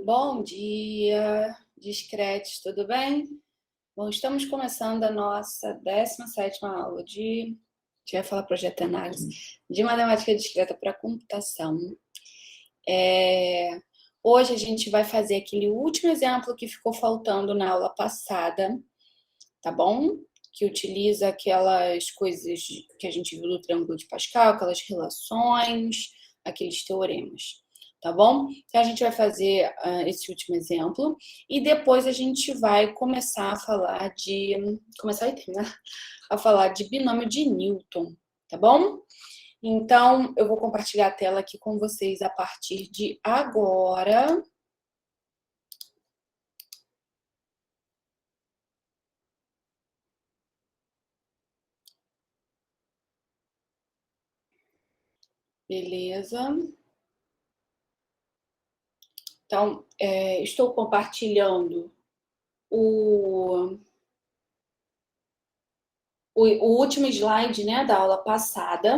Bom dia, discretos, tudo bem? Bom, estamos começando a nossa 17ª aula de... Já ia falar projeto de análise, de matemática discreta para computação. Hoje a gente vai fazer aquele último exemplo que ficou faltando na aula passada, tá bom? Que utiliza aquelas coisas que a gente viu do Triângulo de Pascal, aquelas relações, aqueles teoremas. Tá bom? Então, a gente vai fazer esse último exemplo e depois a gente vai começar a falar de... Começar e terminar a falar de binômio de Newton, tá bom? Então, eu vou compartilhar a tela aqui com vocês a partir de agora. Beleza? Então, estou compartilhando o último slide, né, da aula passada.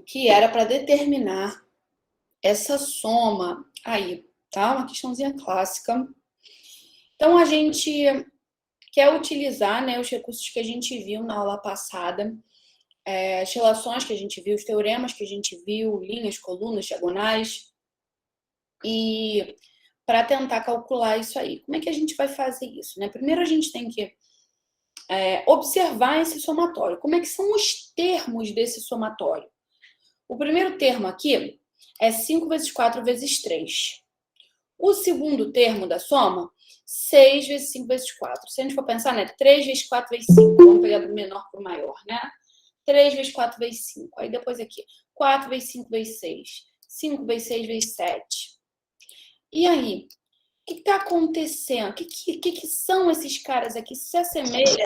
Que era para determinar essa soma aí, tá? Uma questãozinha clássica. Então, a gente quer utilizar, né, os recursos que a gente viu na aula passada, as relações que a gente viu, os teoremas que a gente viu, linhas, colunas, diagonais, e para tentar calcular isso aí. Como é que a gente vai fazer isso, né? Primeiro a gente tem que observar esse somatório. Como é que são os termos desse somatório? O primeiro termo aqui é 5 vezes 4 vezes 3. O segundo termo da soma, 6 vezes 5 vezes 4. Se a gente for pensar, né? 3 vezes 4 vezes 5. Vamos pegar do menor para o maior, né? 3 vezes 4 vezes 5. Aí depois aqui, 4 vezes 5 vezes 6. 5 vezes 6 vezes 7. E aí? O que está acontecendo? O que são esses caras aqui? Se assemelha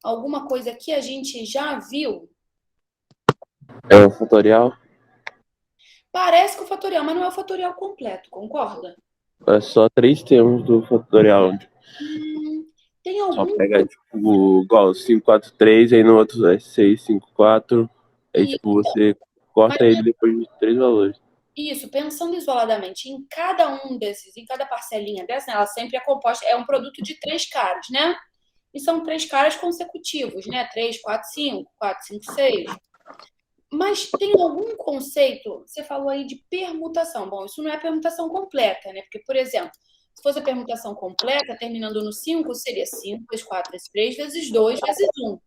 a alguma coisa que a gente já viu? É o fatorial? Parece com o fatorial, mas não é o fatorial completo, concorda? É só 3 termos do fatorial. Tem Só algum... pega, tipo, igual 5, 4, 3, aí no outro é 6, 5, 4. Aí, E, tipo, você mas corta ele depois de 3 valores. isso, pensando isoladamente, em cada um desses, em cada parcelinha dessa, né, ela sempre é composta, é um produto de 3 caras, né? E são 3 caras consecutivos, né? 3, 4, 5, 4, 5, 6. Mas tem algum conceito, você falou aí de permutação. Bom, isso não é permutação completa, né? Porque, por exemplo, se fosse a permutação completa, terminando no 5, seria 5 vezes 4 vezes 3 vezes 2 vezes 1.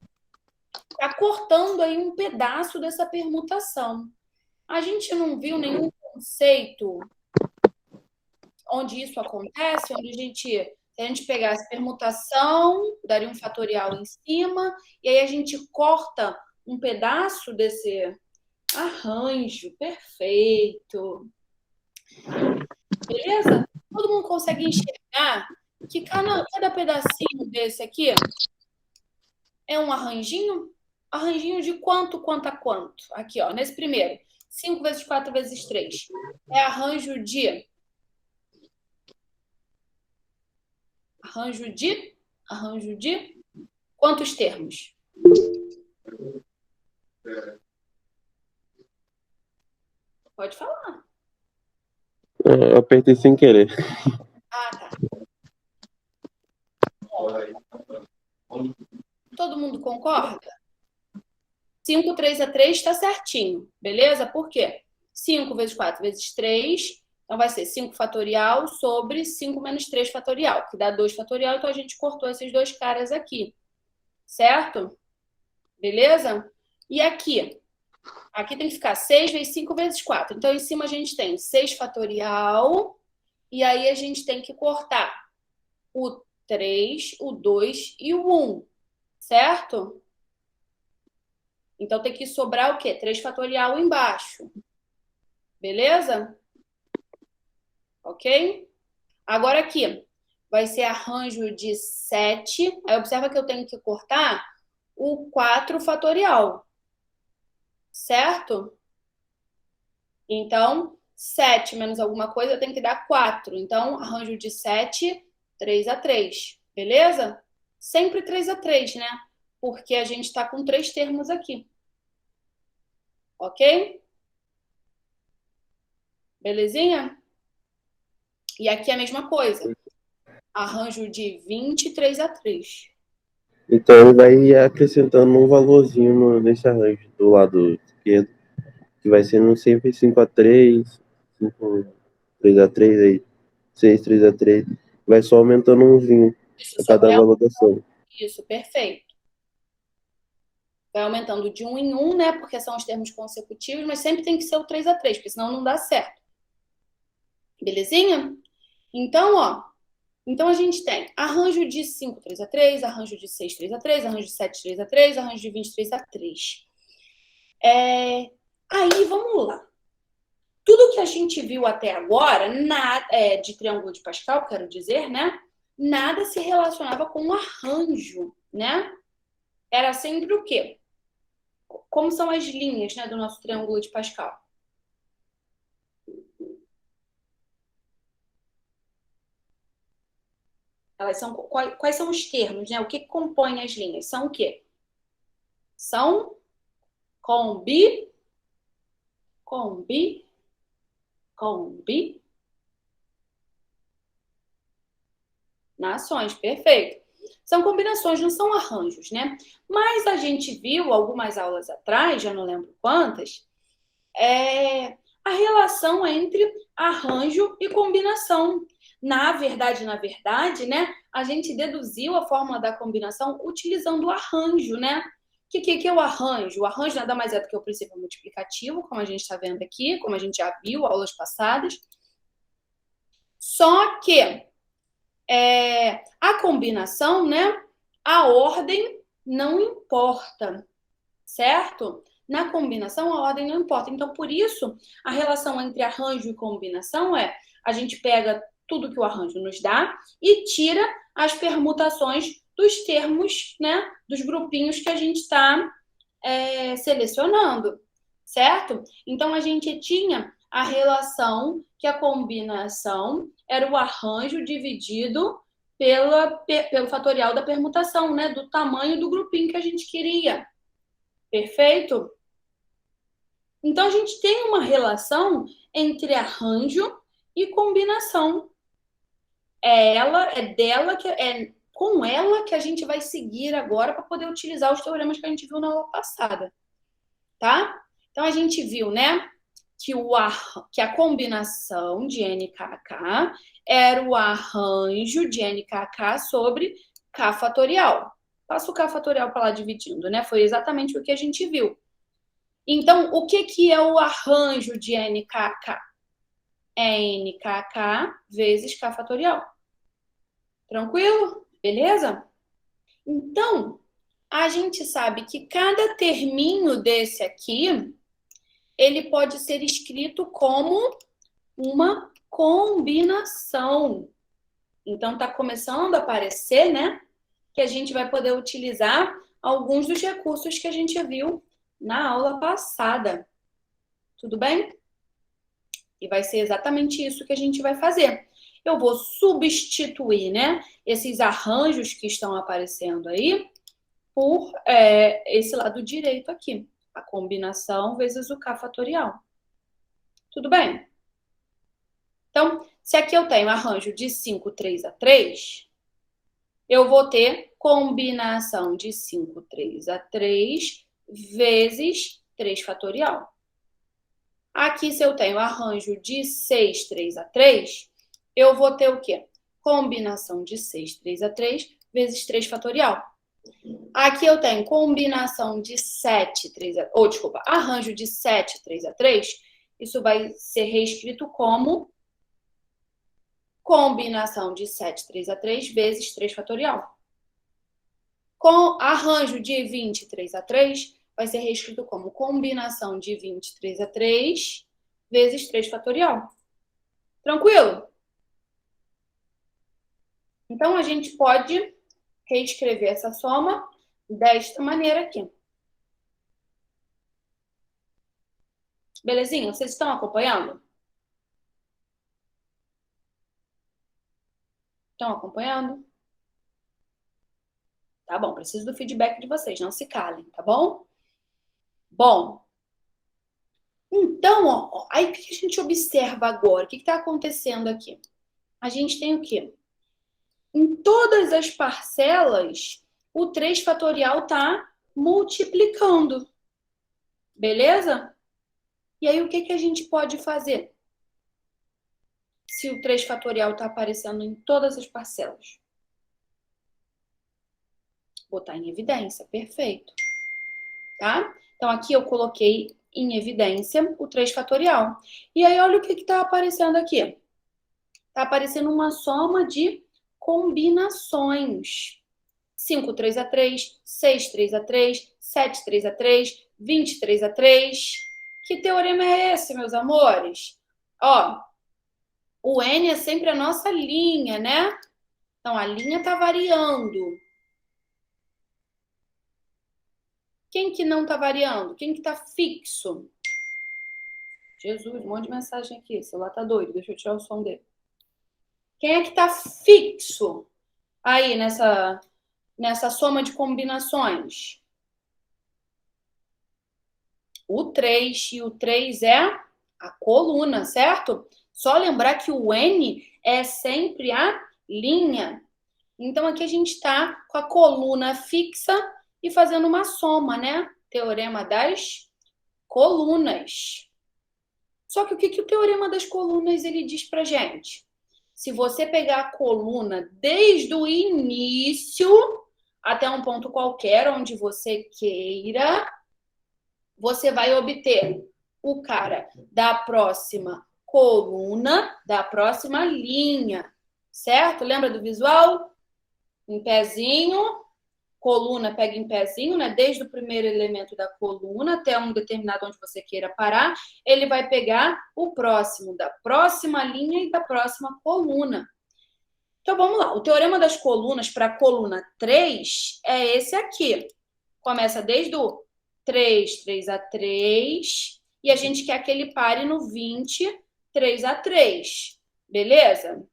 Está cortando aí um pedaço dessa permutação. A gente não viu nenhum conceito onde isso acontece, onde se a gente pegasse permutação, daria um fatorial em cima, e aí a gente corta um pedaço desse arranjo perfeito. Beleza? Todo mundo consegue enxergar que cada pedacinho desse aqui é um arranjinho? Arranjinho de quanto a quanto? Aqui, ó, nesse primeiro. 5 vezes 4 vezes 3. É arranjo de... Arranjo de quantos termos? Pode falar. Eu apertei sem querer. Ah, tá. Todo mundo concorda? 5, 3 a 3 está certinho, beleza? Por quê? 5 vezes 4 vezes 3, então vai ser 5 fatorial sobre 5 menos 3 fatorial, que dá 2 fatorial, então a gente cortou esses dois caras aqui, certo? Beleza? E aqui? Aqui tem que ficar 6 vezes 5 vezes 4. Então, em cima a gente tem 6 fatorial, e aí a gente tem que cortar o 3, o 2 e o 1, certo? Então, tem que sobrar o quê? 3 fatorial embaixo. Beleza? Ok? Agora aqui, vai ser arranjo de 7. Aí, observa que eu tenho que cortar o 4 fatorial. Certo? Então, 7 menos alguma coisa tem que dar 4. Então, arranjo de 7, 3 a 3. Beleza? Sempre 3 a 3, né? Porque a gente está com 3 termos aqui. Ok? Belezinha? E aqui é a mesma coisa. Arranjo de 23 a 3. Então ele vai acrescentando um valorzinho nesse arranjo do lado esquerdo, que vai sendo sempre 5 a 3, 5 3 a 3, aí 6 3 a 3. Vai só aumentando umzinho Isso a só cada vai valoração. isso, perfeito. Vai aumentando de um em um, né? Porque são os termos consecutivos, mas sempre tem que ser o 3 a 3, porque senão não dá certo. Belezinha? Então, ó, então a gente tem arranjo de 5 3 a 3, arranjo de 6 3 a 3, arranjo de 7 3 a 3, arranjo de 23 a 3. Aí, vamos lá. Tudo que a gente viu até agora, de triângulo de Pascal, quero dizer, né? Nada se relacionava com o arranjo, né? Era sempre o quê? Como são as linhas, né, do nosso triângulo de Pascal? Elas são quais são os termos, né? O que compõe as linhas? São o quê? São combi, combi, combi, nações, perfeito. São combinações, não são arranjos, né? Mas a gente viu algumas aulas atrás, já não lembro quantas, a relação entre arranjo e combinação. Na verdade, né, a gente deduziu a fórmula da combinação utilizando o arranjo, né? O que é o arranjo? O arranjo nada mais é do que o princípio multiplicativo, como a gente está vendo aqui, como a gente já viu aulas passadas. Só que a combinação, né? A ordem não importa, certo? Na combinação, a ordem não importa. Então, por isso, a relação entre arranjo e combinação a gente pega tudo que o arranjo nos dá e tira as permutações dos termos, né? Dos grupinhos que a gente está selecionando, certo? Então, a gente tinha a relação que a combinação era o arranjo dividido pelo fatorial da permutação, né? Do tamanho do grupinho que a gente queria. Perfeito? Então, a gente tem uma relação entre arranjo e combinação. É com ela que a gente vai seguir agora para poder utilizar os teoremas que a gente viu na aula passada, tá? Então, a gente viu, né, que a combinação de NKK era o arranjo de NKK sobre K fatorial. Passa o K fatorial para lá dividindo, né? Foi exatamente o que a gente viu. Então, o que é o arranjo de NKK? É NKK vezes K fatorial. Tranquilo? Beleza? Então, a gente sabe que cada terminho desse aqui, ele pode ser escrito como uma combinação. Então, está começando a aparecer, né? Que a gente vai poder utilizar alguns dos recursos que a gente viu na aula passada. Tudo bem? E vai ser exatamente isso que a gente vai fazer. Eu vou substituir, né, esses arranjos que estão aparecendo aí por esse lado direito aqui. A combinação vezes o K fatorial. Tudo bem? Então, se aqui eu tenho arranjo de 5 3 a 3, eu vou ter combinação de 5 3 a 3 vezes 3 fatorial. Aqui, se eu tenho arranjo de 6 3 a 3, eu vou ter o quê? Combinação de 6 3 a 3 vezes 3 fatorial. Aqui eu tenho combinação de 7 3 a... desculpa, arranjo de 7 3 a 3. Isso vai ser reescrito como combinação de 7 3 a 3 vezes 3 fatorial. Com arranjo de 23 a 3, vai ser reescrito como combinação de 23 a 3 vezes 3 fatorial. Tranquilo? Então, a gente pode reescrever essa soma desta maneira aqui. Belezinha? Vocês estão acompanhando? Estão acompanhando? Tá bom, preciso do feedback de vocês, não se calem, tá bom? Bom, Então, ó, aí o que a gente observa agora? O que está acontecendo aqui? A gente tem o quê? Em todas as parcelas, o 3 fatorial está multiplicando. Beleza? E aí, o que a gente pode fazer? Se o 3 fatorial está aparecendo em todas as parcelas. Botar em evidência, perfeito. Tá? Então, aqui eu coloquei em evidência o 3 fatorial. E aí, olha o que está aparecendo aqui. Está aparecendo uma soma de combinações. 5, 3 a 3, 6, 3 a 3, 7, 3 a 3, 23 a 3. Que teorema é esse, meus amores? Ó, o N é sempre a nossa linha, né? Então, a linha está variando. Quem que não está variando? Quem que está fixo? Jesus, um monte de mensagem aqui. O celular tá doido. Deixa eu tirar o som dele. Quem é que está fixo aí nessa soma de combinações? O 3. E o 3 é a coluna, certo? Só lembrar que o N é sempre a linha. Então, aqui a gente está com a coluna fixa e fazendo uma soma, né? Teorema das colunas. Só que o que o teorema das colunas ele diz pra gente? Se você pegar a coluna desde o início até um ponto qualquer onde você queira, você vai obter o cara da próxima coluna, da próxima linha, certo? Lembra do visual? Em pezinho, coluna pega em pezinho, né? Desde o primeiro elemento da coluna até um determinado onde você queira parar, ele vai pegar o próximo da próxima linha e da próxima coluna. Então vamos lá. O teorema das colunas para a coluna 3 é esse aqui. Começa desde o 3, 3 a 3, e a gente quer que ele pare no 20, 3 a 3. Beleza?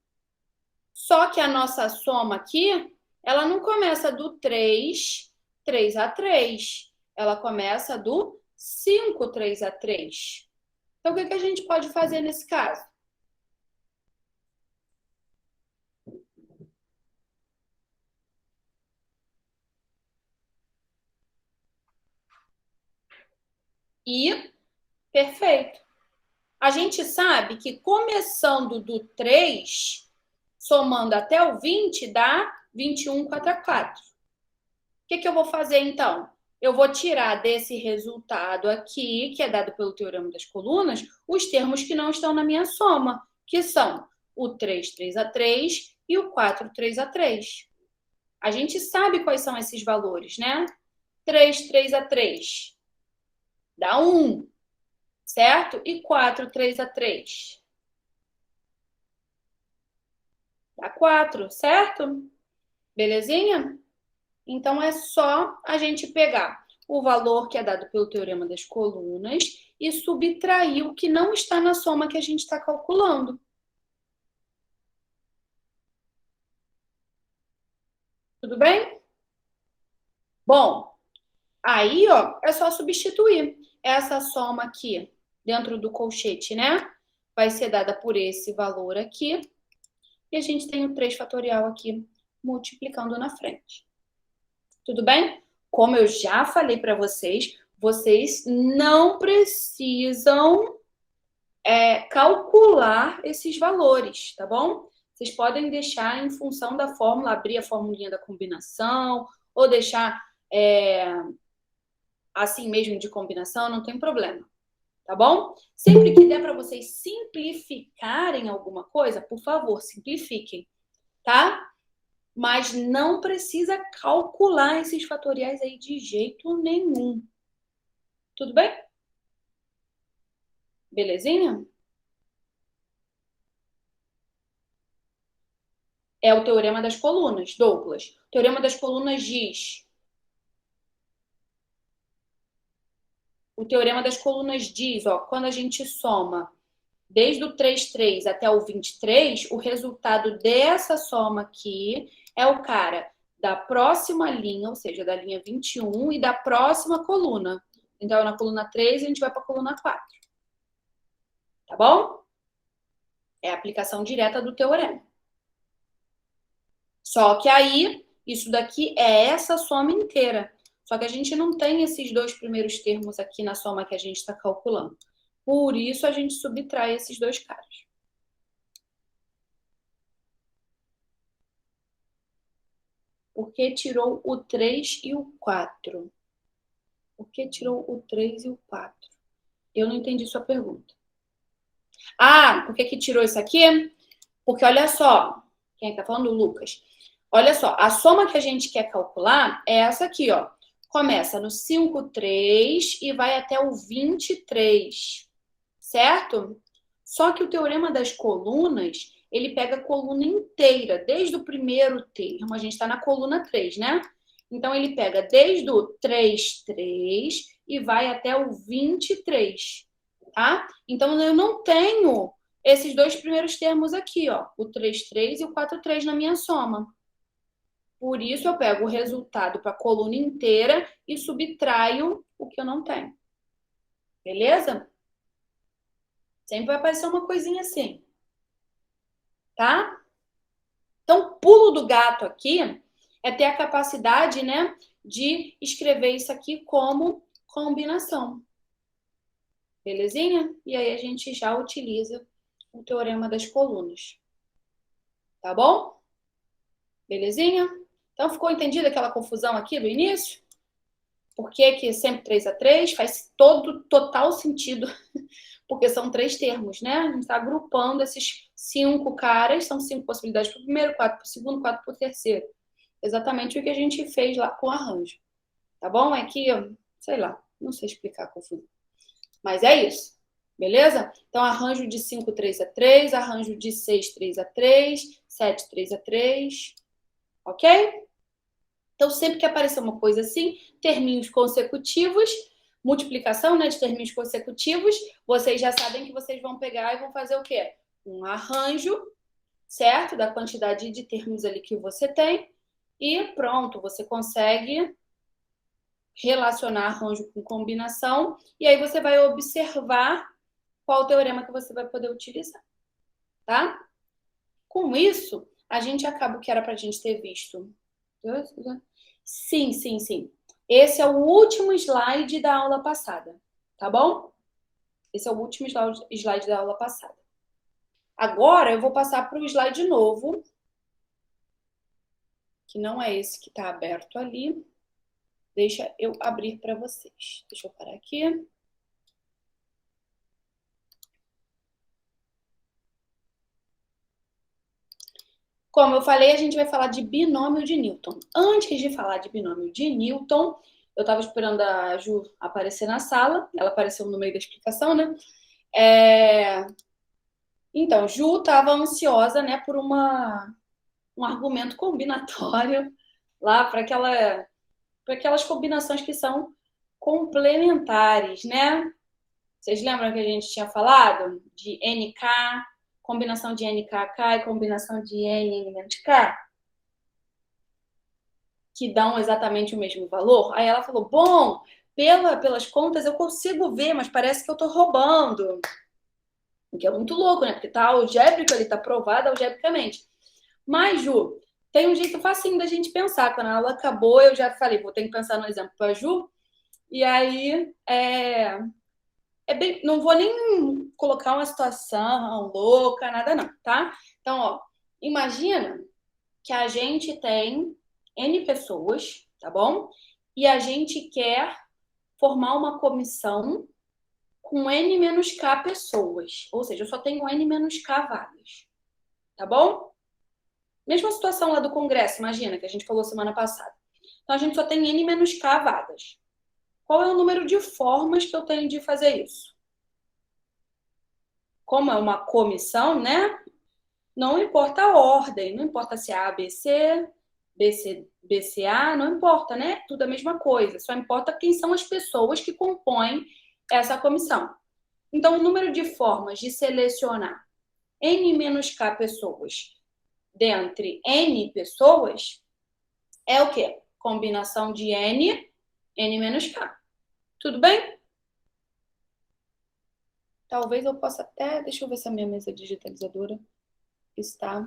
Só que a nossa soma aqui, ela não começa do 3, 3 a 3. Ela começa do 5, 3 a 3. Então, o que a gente pode fazer nesse caso? E, perfeito. A gente sabe que começando do 3, somando até o 20, dá 21, 4 a 4. O que eu vou fazer, então? Eu vou tirar desse resultado aqui, que é dado pelo teorema das colunas, os termos que não estão na minha soma, que são o 3, 3 a 3 e o 4, 3 a 3. A gente sabe quais são esses valores, né? 3, 3 a 3 dá 1, certo? E 4, 3 a 3 dá 4, certo? Belezinha? Então, é só a gente pegar o valor que é dado pelo teorema das colunas e subtrair o que não está na soma que a gente está calculando. Tudo bem? Bom, aí, ó, é só substituir essa soma aqui dentro do colchete, né? Vai ser dada por esse valor aqui. E a gente tem o 3 fatorial aqui multiplicando na frente. Tudo bem? Como eu já falei para vocês, vocês não precisam calcular esses valores, tá bom? Vocês podem deixar em função da fórmula, abrir a formulinha da combinação, ou deixar assim mesmo de combinação, não tem problema, tá bom? Sempre que der para vocês simplificarem alguma coisa, por favor, simplifiquem, tá? Mas não precisa calcular esses fatoriais aí de jeito nenhum. Tudo bem? Belezinha? É o teorema das colunas, Douglas. O teorema das colunas diz... O teorema das colunas diz, ó, quando a gente soma desde o 3, 3 até o 23, o resultado dessa soma aqui é o cara da próxima linha, ou seja, da linha 21, e da próxima coluna. Então, na coluna 3, a gente vai para a coluna 4. Tá bom? É a aplicação direta do teorema. Só que aí, isso daqui é essa soma inteira. Só que a gente não tem esses dois primeiros termos aqui na soma que a gente está calculando. Por isso, a gente subtrai esses dois caras. Porque tirou o 3 e o 4. Por que tirou o 3 e o 4? Eu não entendi sua pergunta. Ah, por que tirou isso aqui? Porque olha só, quem está falando? O Lucas. Olha só, a soma que a gente quer calcular é essa aqui, ó. Começa no 5, 3 e vai até o 23, certo? Só que o teorema das colunas, ele pega a coluna inteira, desde o primeiro termo, a gente está na coluna 3, né? Então, ele pega desde o 3, 3 e vai até o 23, tá? Então, eu não tenho esses dois primeiros termos aqui, ó, o 3, 3 e o 4, 3 na minha soma. Por isso, eu pego o resultado para a coluna inteira e subtraio o que eu não tenho. Beleza? Sempre vai aparecer uma coisinha assim. Tá? Então, o pulo do gato aqui é ter a capacidade, né, de escrever isso aqui como combinação. Belezinha? E aí a gente já utiliza o teorema das colunas. Tá bom? Belezinha? Então, ficou entendida aquela confusão aqui do início? Por que sempre 3 a 3? Faz total sentido, porque são 3 termos, né? A gente está agrupando esses 5 caras, são 5 possibilidades para o primeiro, 4 para o segundo, 4 para o terceiro. Exatamente o que a gente fez lá com o arranjo. Tá bom? É que, sei lá, não sei explicar a confusão. Mas é isso. Beleza? Então, arranjo de 5, 3 a 3, arranjo de 6, 3 a 3, 7, 3 a 3. Ok? Então, sempre que aparecer uma coisa assim, terminhos consecutivos, multiplicação, né, de terminhos consecutivos, vocês já sabem que vocês vão pegar e vão fazer o quê? Um arranjo, certo? Da quantidade de termos ali que você tem. E pronto, você consegue relacionar arranjo com combinação. E aí você vai observar qual o teorema que você vai poder utilizar. Tá? Com isso, a gente acaba o que era para a gente ter visto. Sim, sim, sim. Esse é o último slide da aula passada, tá bom? Esse é o último slide da aula passada. Agora eu vou passar para o slide novo, que não é esse que está aberto ali. Deixa eu abrir para vocês. Deixa eu parar aqui. Como eu falei, a gente vai falar de binômio de Newton. Antes de falar de binômio de Newton, eu estava esperando a Ju aparecer na sala. Ela apareceu no meio da explicação, né? Então, Ju estava ansiosa, né, por um argumento combinatório lá para aquelas combinações que são complementares, né? Vocês lembram que a gente tinha falado de NK, combinação de NKK e combinação de N-K? Que dão exatamente o mesmo valor? Aí ela falou, bom, pelas contas eu consigo ver, mas parece que eu estou roubando. O que é muito louco, né? Porque tá algébrico, ele tá provado algebricamente. Mas, Ju, tem um jeito facinho da gente pensar. Quando a aula acabou, eu já falei, vou ter que pensar no exemplo para Ju. E aí, não vou nem colocar uma situação louca, nada não, tá? Então, ó, imagina que a gente tem N pessoas, tá bom? E a gente quer formar uma comissão com N menos K pessoas. Ou seja, eu só tenho N menos K vagas, tá bom? Mesma situação lá do Congresso, imagina, que a gente falou semana passada. Então, a gente só tem N menos K vagas. Qual é o número de formas que eu tenho de fazer isso? Como é uma comissão, né? Não importa a ordem, não importa se é ABC, BCA, não importa, né? Tudo a mesma coisa. Só importa quem são as pessoas que compõem essa comissão. Então, o número de formas de selecionar N menos K pessoas dentre N pessoas é o quê? Combinação de N menos K. Tudo bem? Talvez eu possa até... Deixa eu ver se a minha mesa digitalizadora está...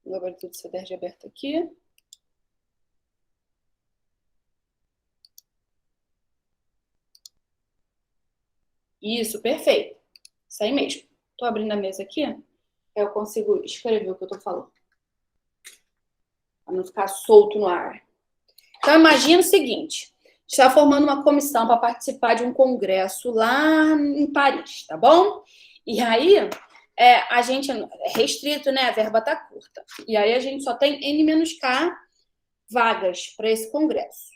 O gabarito do CDRG aberto aqui. Isso, perfeito. Isso aí mesmo. Tô abrindo a mesa aqui. Eu consigo escrever o que eu tô falando. Para não ficar solto no ar. Então, imagina o seguinte. Está formando uma comissão para participar de um congresso lá em Paris, tá bom? E aí, a gente é restrito, né? A verba tá curta. E aí, a gente só tem N-K vagas para esse congresso.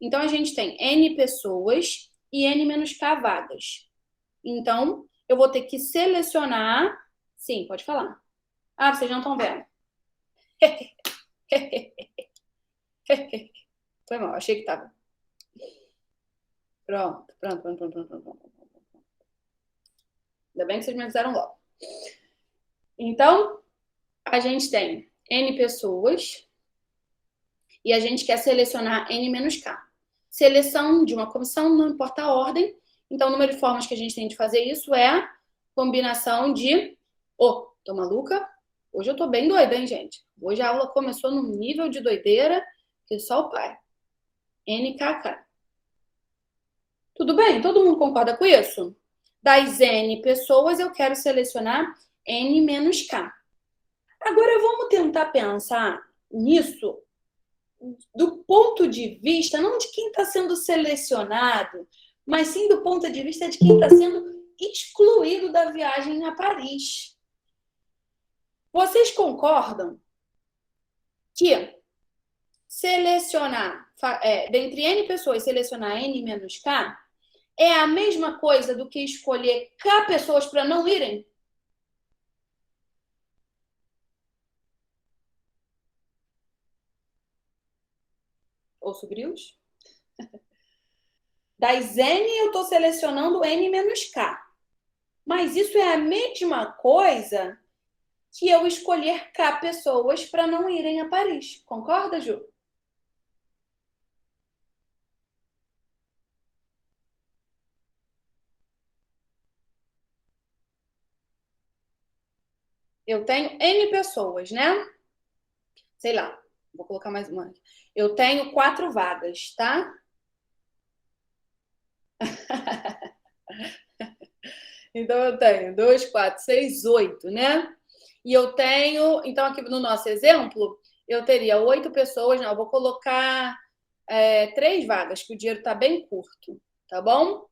Então, a gente tem N pessoas e N-K vagas. Então, eu vou ter que selecionar... Sim, pode falar. Ah, vocês não estão vendo. Foi mal, achei que tava. Pronto. Ainda bem que vocês me avisaram logo. Então, a gente tem N pessoas e a gente quer selecionar N-K. Seleção de uma comissão, não importa a ordem. Então, o número de formas que a gente tem de fazer isso é combinação de... Tô maluca? Hoje eu tô bem doida, hein, gente? Hoje a aula começou num nível de doideira que só o pai. NKK. Tudo bem? Todo mundo concorda com isso? Das N pessoas, eu quero selecionar N-K. Agora vamos tentar pensar nisso do ponto de vista, não de quem está sendo selecionado, mas sim do ponto de vista de quem está sendo excluído da viagem a Paris. Vocês concordam que selecionar, dentre N pessoas, selecionar N-K é a mesma coisa do que escolher K pessoas para não irem? Ou subrios? Das N eu estou selecionando N-K. Mas isso é a mesma coisa que eu escolher K pessoas para não irem a Paris. Concorda, Ju? Eu tenho N pessoas, né? Sei lá, vou colocar mais uma. Eu tenho 4 vagas, tá? Então, eu tenho 2, 4, 6, 8, né? E eu tenho... Então, aqui no nosso exemplo, eu teria 8 pessoas. Não, eu vou colocar 3 vagas, que o dinheiro está bem curto, tá bom?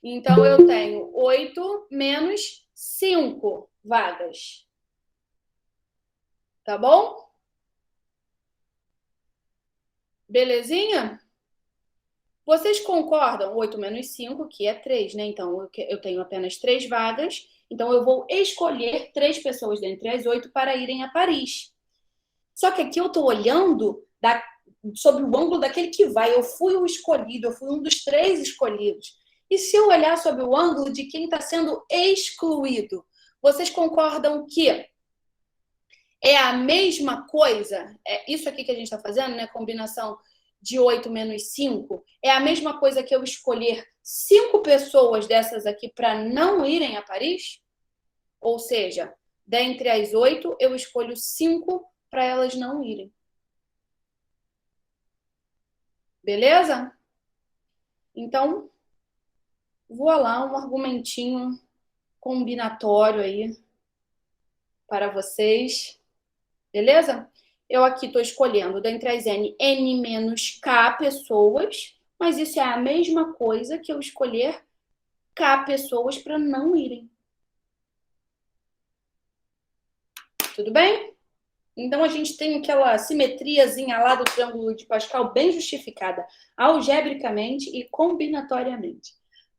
Então, eu tenho 8 menos 5 vagas. Tá bom? Belezinha? Vocês concordam? 8 menos 5, que é 3, né? Então, eu tenho apenas 3 vagas. Então, eu vou escolher 3 pessoas dentre as 8 para irem a Paris. Só que aqui eu estou olhando sob o ângulo daquele que vai. Eu fui o escolhido, eu fui um dos 3 escolhidos. E se eu olhar sob o ângulo de quem está sendo excluído, vocês concordam que é a mesma coisa? É isso aqui que a gente está fazendo, né? Combinação de 8 menos 5. É a mesma coisa que eu escolher 5 pessoas dessas aqui para não irem a Paris? Ou seja, dentre as 8, eu escolho 5 para elas não irem. Beleza? Então, vou lá um argumentinho combinatório aí para vocês. Beleza? Eu aqui estou escolhendo dentre as N menos K pessoas, mas isso é a mesma coisa que eu escolher K pessoas para não irem. Tudo bem? Então, a gente tem aquela simetriazinha lá do triângulo de Pascal bem justificada, algebricamente e combinatoriamente.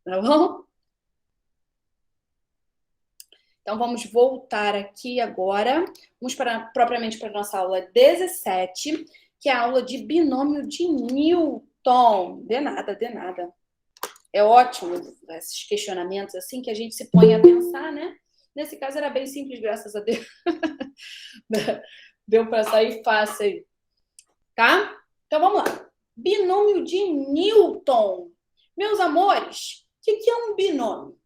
Tá bom? Então, vamos voltar aqui agora. Vamos propriamente para a nossa aula 17, que é a aula de binômio de Newton. De nada, de nada. É ótimo esses questionamentos assim que a gente se põe a pensar, né? Nesse caso era bem simples, graças a Deus. Deu para sair fácil aí. Tá? Então, vamos lá. Binômio de Newton. Meus amores, o que é um binômio?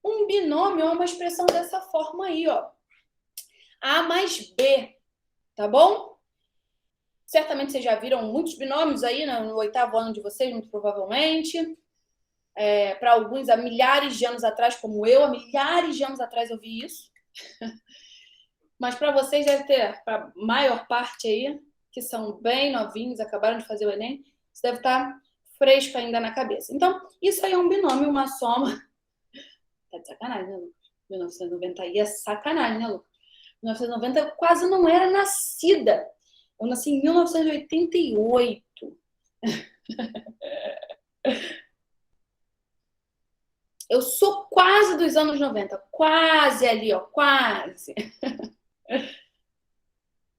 Um binômio é uma expressão dessa forma aí, ó. A mais B, tá bom? Certamente vocês já viram muitos binômios aí no 8º ano de vocês, muito provavelmente. Para alguns, há milhares de anos atrás, como eu, há milhares de anos atrás eu vi isso. Mas para vocês deve ter, para a maior parte aí, que são bem novinhos, acabaram de fazer o Enem, isso deve estar fresco ainda na cabeça. Então, isso aí é um binômio, uma soma. Tá de sacanagem, né, Lucas? 1990 aí é sacanagem, né, Lucas? 1990 eu quase não era nascida. Eu nasci em 1988. Eu sou quase dos anos 90. Quase ali, ó. Quase.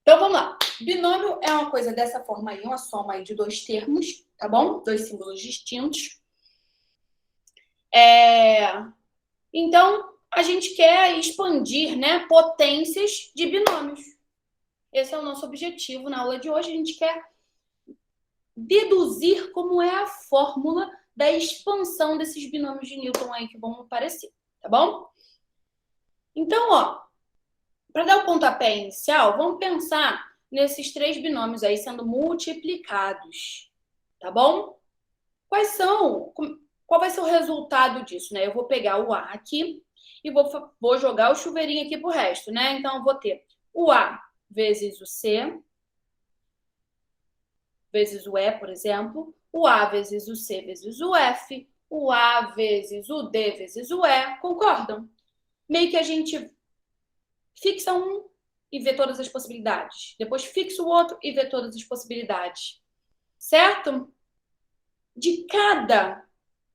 Então, vamos lá. Binômio é uma coisa dessa forma aí, uma soma aí de dois termos, tá bom? Dois símbolos distintos. Então, a gente quer expandir, né, potências de binômios. Esse é o nosso objetivo na aula de hoje. A gente quer deduzir como é a fórmula da expansão desses binômios de Newton aí que vão aparecer, tá bom? Então, ó, para dar o pontapé inicial, vamos pensar nesses três binômios aí sendo multiplicados, tá bom? Qual vai ser o resultado disso, né? Eu vou pegar o A aqui e vou jogar o chuveirinho aqui pro resto, né? Então, eu vou ter o A vezes o C, vezes o E, por exemplo, o A vezes o C vezes o F, o A vezes o D vezes o E, concordam? Meio que a gente fixa um e vê todas as possibilidades. Depois fixa o outro e vê todas as possibilidades. Certo? De cada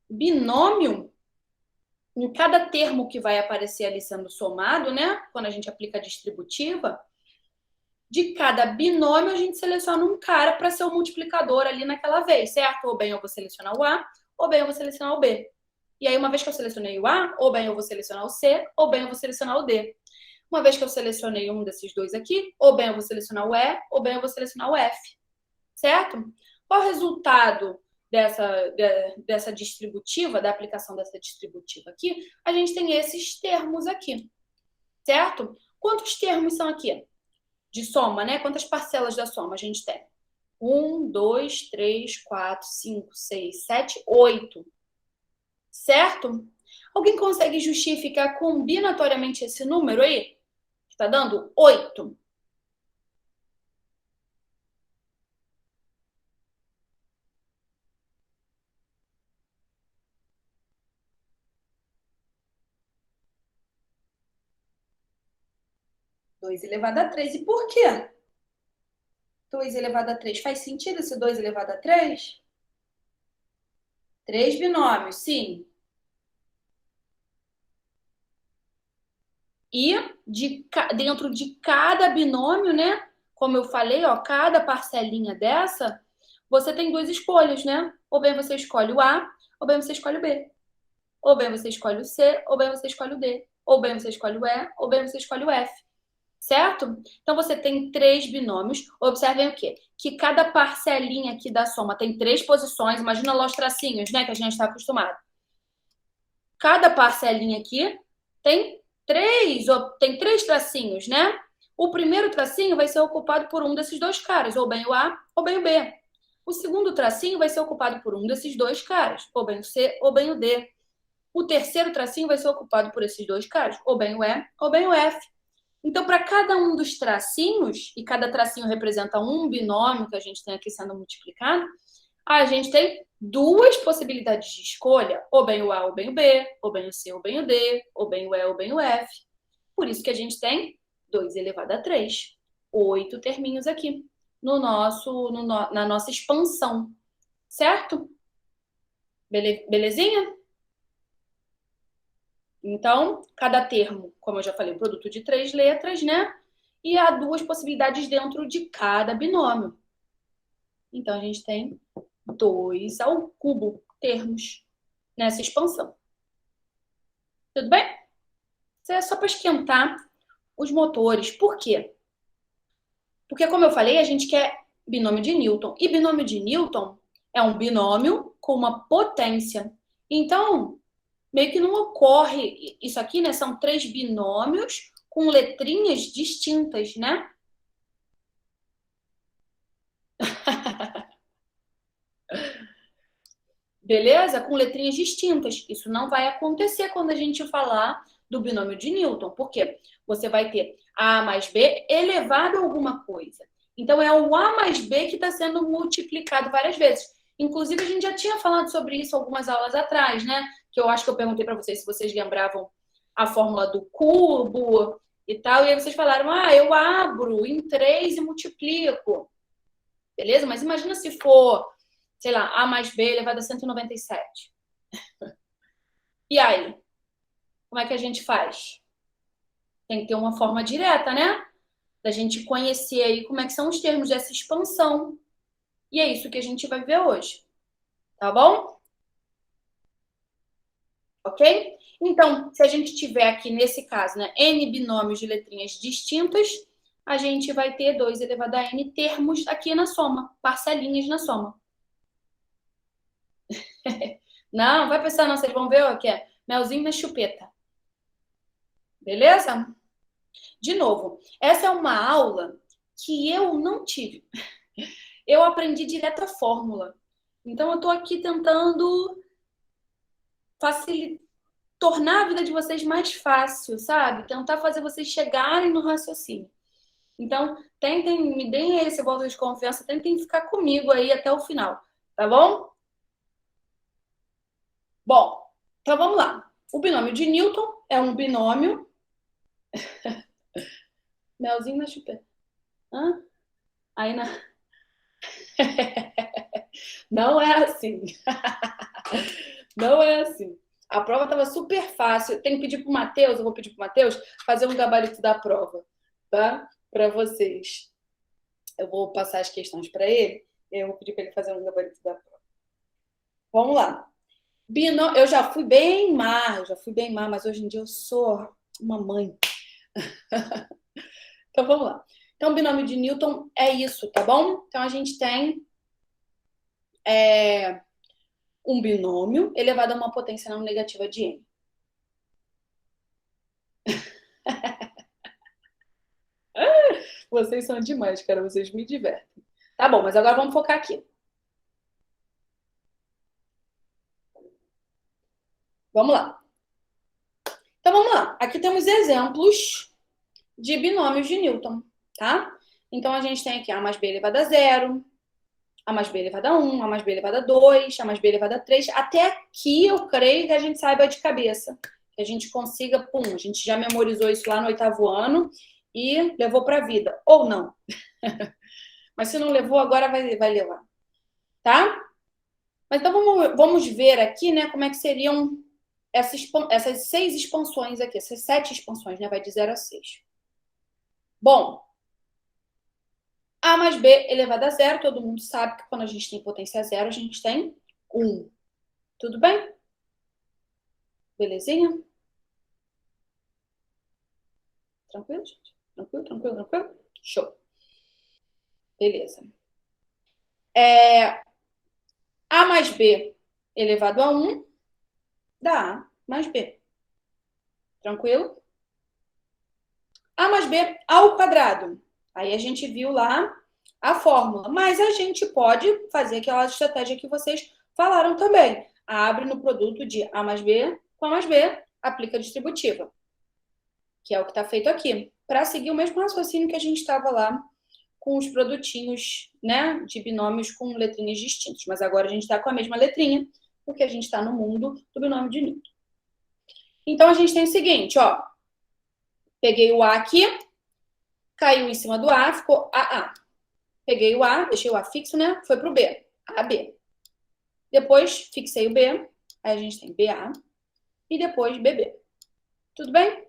binômio, em cada termo que vai aparecer ali sendo somado, né? Quando a gente aplica a distributiva, de cada binômio a gente seleciona um cara para ser o multiplicador ali naquela vez, certo? Ou bem eu vou selecionar o A, ou bem eu vou selecionar o B. E aí, uma vez que eu selecionei o A, ou bem eu vou selecionar o C, ou bem eu vou selecionar o D. Uma vez que eu selecionei um desses dois aqui, ou bem eu vou selecionar o E, ou bem eu vou selecionar o F. Certo? Qual o resultado dessa distributiva, da aplicação dessa distributiva aqui? A gente tem esses termos aqui. Certo? Quantos termos são aqui? De soma, né? Quantas parcelas da soma a gente tem? 1, 2, 3, 4, 5, 6, 7, 8. Certo? Alguém consegue justificar combinatoriamente esse número aí? Está dando 8. Dois elevado a 3. E por quê? 2 elevado a 3. Faz sentido esse 2 elevado a 3? 3 binômios, sim. E dentro de cada binômio, né? Como eu falei, ó, cada parcelinha dessa, você tem duas escolhas, né? Ou bem você escolhe o A, ou bem você escolhe o B. Ou bem você escolhe o C, ou bem você escolhe o D. Ou bem você escolhe o E, ou bem você escolhe o F. Certo? Então, você tem três binômios. Observem o quê? Que cada parcelinha aqui da soma tem três posições. Imagina lá os tracinhos, né? Que a gente está acostumado. Cada parcelinha aqui tem três tracinhos, né? O primeiro tracinho vai ser ocupado por um desses dois caras, ou bem o A, ou bem o B. O segundo tracinho vai ser ocupado por um desses dois caras, ou bem o C, ou bem o D. O terceiro tracinho vai ser ocupado por esses dois caras, ou bem o E, ou bem o F. Então, para cada um dos tracinhos, e cada tracinho representa um binômio que a gente tem aqui sendo multiplicado, a gente tem duas possibilidades de escolha, ou bem o A, ou bem o B, ou bem o C, ou bem o D, ou bem o E, ou bem o F. Por isso que a gente tem 2 elevado a 3, 8 terminhos aqui na nossa expansão, certo? Belezinha? Então, cada termo, como eu já falei, um produto de 3 letras, né? E há duas possibilidades dentro de cada binômio. Então, a gente tem 2 ao cubo termos nessa expansão. Tudo bem? Isso é só para esquentar os motores. Por quê? Porque, como eu falei, a gente quer binômio de Newton. E binômio de Newton é um binômio com uma potência. Então, meio que não ocorre isso aqui, né? São 3 binômios com letrinhas distintas, né? Beleza? Com letrinhas distintas. Isso não vai acontecer quando a gente falar do binômio de Newton. Por quê? Você vai ter A mais B elevado a alguma coisa. Então, é o A mais B que está sendo multiplicado várias vezes. Inclusive, a gente já tinha falado sobre isso algumas aulas atrás, né? Que eu acho que eu perguntei para vocês se vocês lembravam a fórmula do cubo e tal. E aí vocês falaram, eu abro em 3 e multiplico. Beleza? Mas imagina se for, sei lá, A mais B elevado a 197. E aí? Como é que a gente faz? Tem que ter uma forma direta, né? Da gente conhecer aí como é que são os termos dessa expansão. E é isso que a gente vai ver hoje. Tá bom? Ok? Então, se a gente tiver aqui, nesse caso, né, n binômios de letrinhas distintas, a gente vai ter 2 elevado a n termos aqui na soma, parcelinhas na soma. Não, vai pensar não, vocês vão ver o que é melzinho na chupeta. Beleza? De novo, essa é uma aula que eu não tive. Eu aprendi direto a fórmula. Então, eu estou aqui tentando tornar a vida de vocês mais fácil, sabe? Tentar fazer vocês chegarem no raciocínio. Então, tentem, me deem esse voto de confiança, tentem ficar comigo aí até o final, tá bom? Bom, então vamos lá. O binômio de Newton é um binômio. Melzinho na chupeta. Hã? Aí na... Não é assim. Não é assim. A prova estava super fácil. Tem que pedir para o Matheus, eu vou pedir para o Matheus fazer um gabarito da prova, tá? Para vocês. Eu vou passar as questões para ele, eu vou pedir para ele fazer um gabarito da prova. Vamos lá. Eu já fui bem má, mas hoje em dia eu sou uma mãe. Então vamos lá. Então, o binômio de Newton é isso, tá bom? Então a gente tem um binômio elevado a uma potência não negativa de n. Vocês são demais, cara. Vocês me divertem. Tá bom, mas agora vamos focar aqui. Vamos lá. Então vamos lá. Aqui temos exemplos de binômios de Newton, tá? Então a gente tem aqui A mais B elevado a 0, A mais B elevado a 1, A mais B elevado a 2, A mais B elevado a 3. Até aqui eu creio que a gente saiba de cabeça. Que a gente consiga, a gente já memorizou isso lá no 8º ano e levou para a vida. Ou não. Mas se não levou, agora vai levar. Tá? Mas então vamos ver aqui, né, como é que seriam essas 6 expansões aqui, essas 7 expansões, né? Vai de 0 a 6. Bom, A mais B elevado a 0, todo mundo sabe que quando a gente tem potência 0, a gente tem 1. Tudo bem? Belezinha? Tranquilo, gente? Tranquilo? Show. Beleza. A mais B elevado a 1 dá A mais B. Tranquilo? A mais B ao quadrado. Aí a gente viu lá a fórmula. Mas a gente pode fazer aquela estratégia que vocês falaram também. Abre no produto de A mais B com A mais B, aplica a distributiva. Que é o que está feito aqui. Para seguir o mesmo raciocínio que a gente estava lá com os produtinhos, né, de binômios com letrinhas distintas. Mas agora a gente está com a mesma letrinha, porque a gente está no mundo do binômio de Newton. Então a gente tem o seguinte, ó. Peguei o A aqui, caiu em cima do A, ficou AA. Peguei o A, deixei o A fixo, né? Foi pro B, AB. Depois fixei o B, aí a gente tem BA e depois BB. Tudo bem?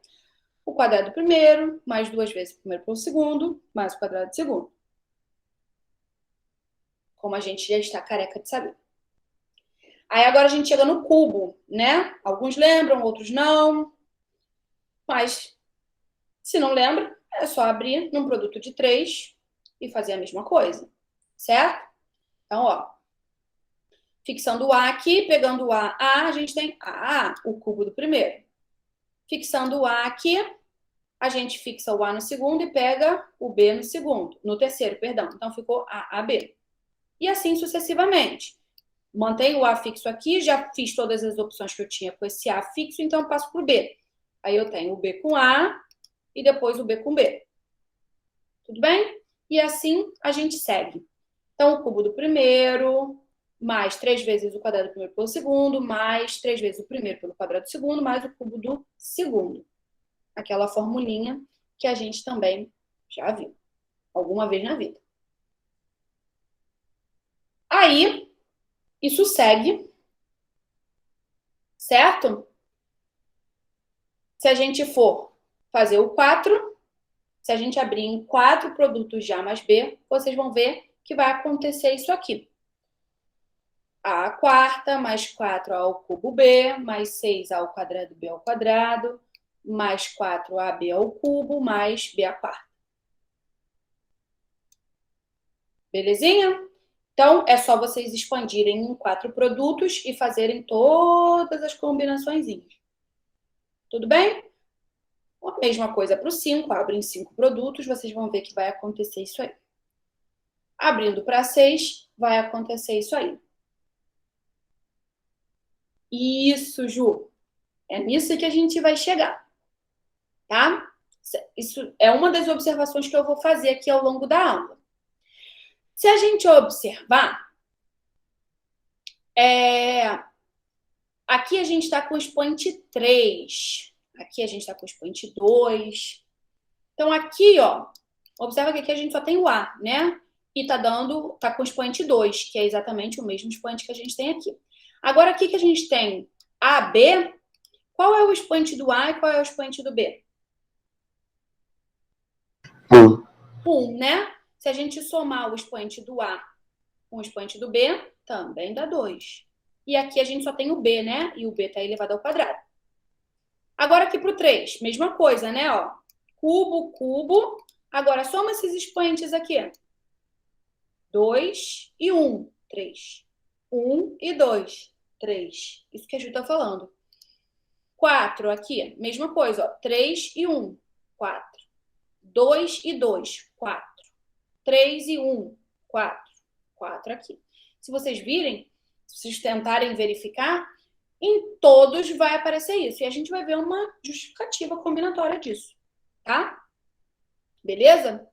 O quadrado do primeiro, mais 2 vezes o primeiro pelo segundo, mais o quadrado do segundo. Como a gente já está careca de saber. Aí agora a gente chega no cubo, né? Alguns lembram, outros não. Mas, se não lembra, é só abrir num produto de 3 e fazer a mesma coisa. Certo? Então, ó. Fixando o A aqui, pegando o A, a gente tem A, o cubo do primeiro. Fixando o A aqui, a gente fixa o A no segundo e pega o B no segundo, no terceiro, perdão. Então, ficou A, B. E assim sucessivamente. Mantenho o A fixo aqui, já fiz todas as opções que eu tinha com esse A fixo, então eu passo para o B. Aí eu tenho o B com A e depois o B com B. Tudo bem? E assim a gente segue. Então, o cubo do primeiro, mais 3 vezes o quadrado do primeiro pelo segundo, mais 3 vezes o primeiro pelo quadrado do segundo, mais o cubo do segundo. Aquela formulinha que a gente também já viu alguma vez na vida. Aí, isso segue, certo? Se a gente for fazer o 4, se a gente abrir em 4 produtos de A mais B, vocês vão ver que vai acontecer isso aqui. A quarta, mais 4 ao cubo B, mais 6 ao quadrado B ao quadrado, mais 4AB ao cubo, mais B à quarta. Belezinha? Então, é só vocês expandirem em 4 produtos e fazerem todas as combinações. Tudo bem? A mesma coisa para o 5. Abrem 5 produtos, vocês vão ver que vai acontecer isso aí. Abrindo para 6, vai acontecer isso aí. Isso, Ju. É nisso que a gente vai chegar. Tá? Isso é uma das observações que eu vou fazer aqui ao longo da aula. Se a gente observar, aqui a gente está com o expoente 3. Aqui a gente está com o expoente 2. Então, aqui, ó, observa que aqui a gente só tem o A, né? E tá com o expoente 2, que é exatamente o mesmo expoente que a gente tem aqui. Agora, aqui que a gente tem AB, qual é o expoente do A e qual é o expoente do B? 1, né? Se a gente somar o expoente do A com o expoente do B, também dá 2. E aqui a gente só tem o B, né? E o B está elevado ao quadrado. Agora aqui para o 3, mesma coisa, né? Ó, cubo, cubo. Agora soma esses expoentes aqui. 2 e 1, 3. 1 e 2, 3. Isso que a Ju está falando. 4 aqui, mesma coisa, ó. 3 e 1, 4. 2 e 2, 4. 3 e 1, 4. 4 aqui. Se vocês virem, se vocês tentarem verificar, em todos vai aparecer isso. E a gente vai ver uma justificativa combinatória disso, tá? Beleza?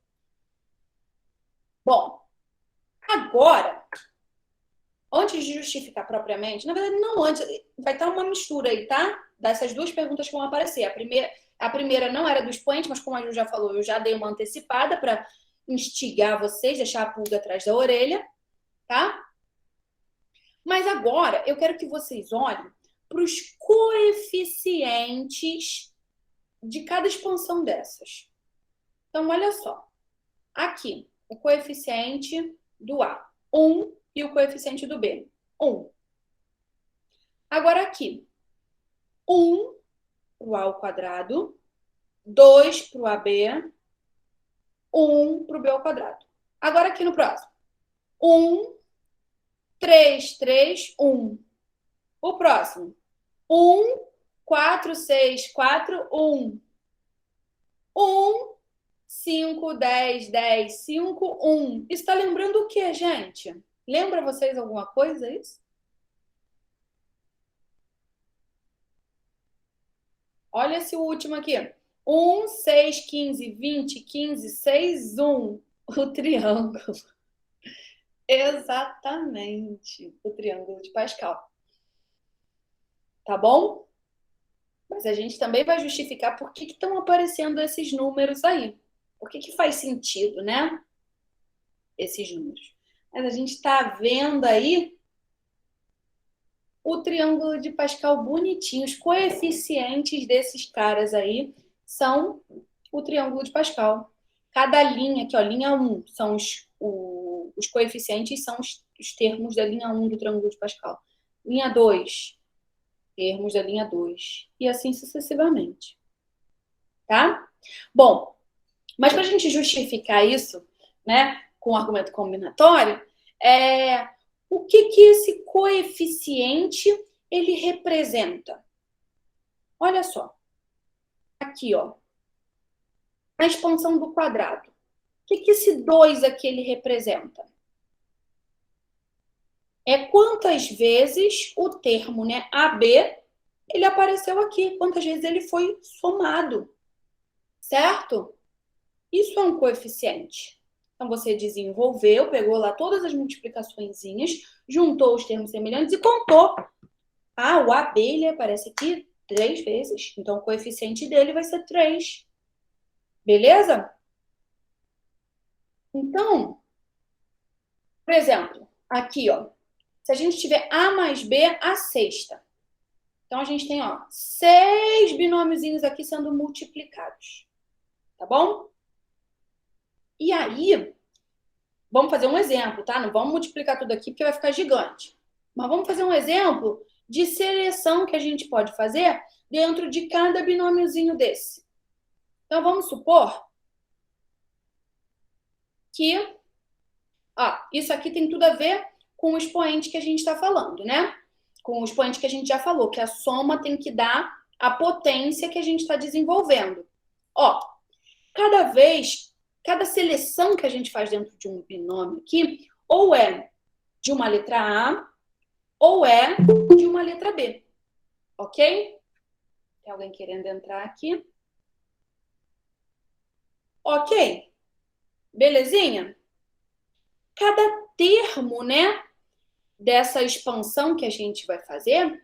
Bom, agora, antes de justificar propriamente, na verdade, não antes, vai estar uma mistura aí, tá? Dessas duas perguntas que vão aparecer. A primeira não era do expoente, mas como a Ju já falou, eu já dei uma antecipada para instigar vocês, deixar a pulga atrás da orelha, tá? Mas agora eu quero que vocês olhem para os coeficientes de cada expansão dessas. Então, olha só. Aqui, o coeficiente do A, 1, e o coeficiente do B, 1. Agora aqui, 1 para o A ao quadrado, 2 para o AB, 1 para o B ao quadrado. Agora aqui no próximo. 1, 3, 3, 1. O próximo. 1, 4, 6, 4, 1. 1, 5, 10, 10, 5, 1. Isso está lembrando o que, gente? Lembra vocês alguma coisa isso? Olha esse último aqui. 1, 6, 15, 20, 15, 6, 1. O triângulo. Exatamente. O triângulo de Pascal. Tá bom? Mas a gente também vai justificar por que estão aparecendo esses números aí. Por que faz sentido, né? Esses números. Mas a gente está vendo aí o triângulo de Pascal bonitinho. Os coeficientes desses caras aí são o triângulo de Pascal. Cada linha aqui, ó, linha 1, são os coeficientes, são os termos da linha 1 do triângulo de Pascal. Linha 2, termos da linha 2. E assim sucessivamente. Tá? Bom, mas para a gente justificar isso, né, com o argumento combinatório, O que esse coeficiente ele representa? Olha só. Aqui, ó. A expansão do quadrado. O que esse 2 aqui ele representa? É quantas vezes o termo, né, AB, ele apareceu aqui. Quantas vezes ele foi somado. Certo? Isso é um coeficiente. Então, você desenvolveu, pegou lá todas as multiplicaçõezinhas, juntou os termos semelhantes e contou. Ah, o AB, ele aparece aqui 3 vezes. Então, o coeficiente dele vai ser 3. Beleza? Então, por exemplo, aqui, ó. Se a gente tiver A mais B, a sexta. Então, a gente tem, ó, 6 binômiozinhos aqui sendo multiplicados. Tá bom? E aí, vamos fazer um exemplo, tá? Não vamos multiplicar tudo aqui porque vai ficar gigante. Mas vamos fazer um exemplo de seleção que a gente pode fazer dentro de cada binômiozinho desse. Então, vamos supor que isso aqui tem tudo a ver com o expoente que a gente está falando, né? Com o expoente que a gente já falou, que a soma tem que dar a potência que a gente está desenvolvendo. Ó, cada seleção que a gente faz dentro de um binômio aqui, ou é de uma letra A, ou é de uma letra B. Ok? Tem alguém querendo entrar aqui? Ok. Belezinha? Cada termo, né, dessa expansão que a gente vai fazer,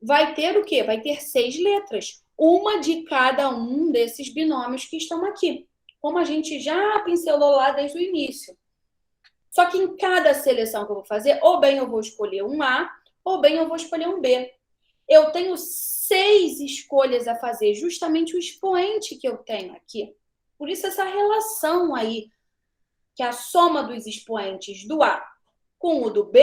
vai ter o quê? Vai ter 6 letras. Uma de cada um desses binômios que estão aqui. Como a gente já pincelou lá desde o início. Só que em cada seleção que eu vou fazer, ou bem eu vou escolher um A, ou bem eu vou escolher um B. Eu tenho 6 escolhas a fazer, justamente o expoente que eu tenho aqui. Por isso essa relação aí, que a soma dos expoentes do A com o do B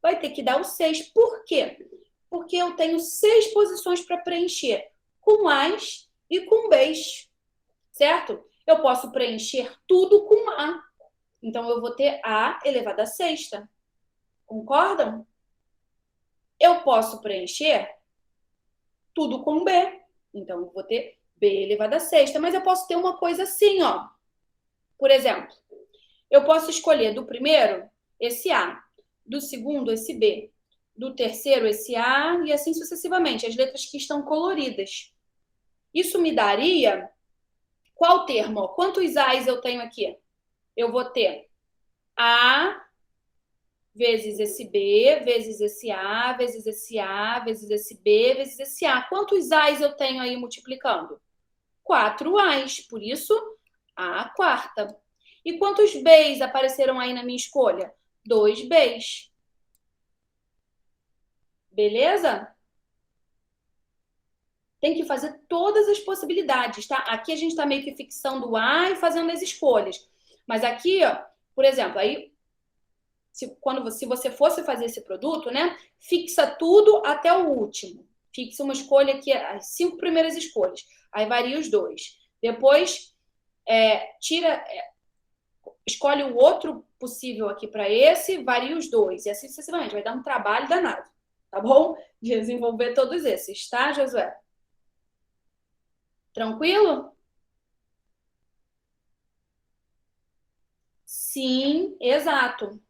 vai ter que dar o 6. Por quê? Porque eu tenho 6 posições para preencher, com A's e com B's, certo? Eu posso preencher tudo com A. Então, eu vou ter A elevado à sexta. Concordam? Eu posso preencher tudo com B. Então, eu vou ter B elevado à sexta. Mas eu posso ter uma coisa assim, ó. Por exemplo, eu posso escolher do primeiro esse A, do segundo esse B, do terceiro esse A e assim sucessivamente, as letras que estão coloridas. Isso me daria qual termo? Quantos A's eu tenho aqui? Eu vou ter A vezes esse B, vezes esse A, vezes esse A, vezes esse B, vezes esse A. Quantos A's eu tenho aí multiplicando? 4 A's, por isso A quarta. E quantos B's apareceram aí na minha escolha? 2 B's. Beleza? Tem que fazer todas as possibilidades, tá? Aqui a gente tá meio que fixando o A e fazendo as escolhas. Mas aqui, ó, por exemplo, aí se você fosse fazer esse produto, né? Fixa tudo até o último. Fixa uma escolha aqui, as 5 primeiras escolhas. Aí varia os 2. Depois, escolhe o outro possível aqui para esse, varia os 2. E assim sucessivamente. Vai dar um trabalho danado, tá bom? De desenvolver todos esses, tá, Josué? Tranquilo? Sim, exato.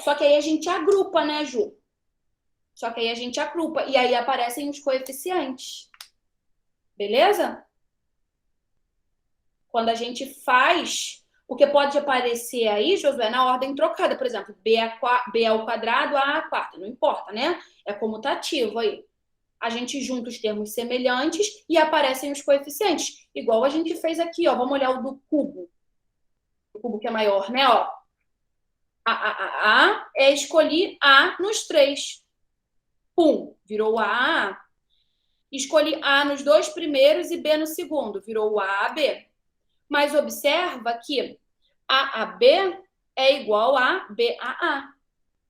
Só que aí a gente agrupa, né, Ju? Só que aí a gente agrupa e aí aparecem os coeficientes. Beleza? Quando a gente faz, o que pode aparecer aí, Josué, na ordem trocada, por exemplo, B ao quadrado, A à quarta, não importa, né? É comutativo aí. A gente junta os termos semelhantes e aparecem os coeficientes. Igual a gente fez aqui, ó. Vamos olhar o do cubo. O cubo que é maior, né? Ó. Escolhi A nos 3. Pum, virou A. Escolhi A nos 2 primeiros e B no segundo, virou A a B. Mas observa que A a B é igual a B a A.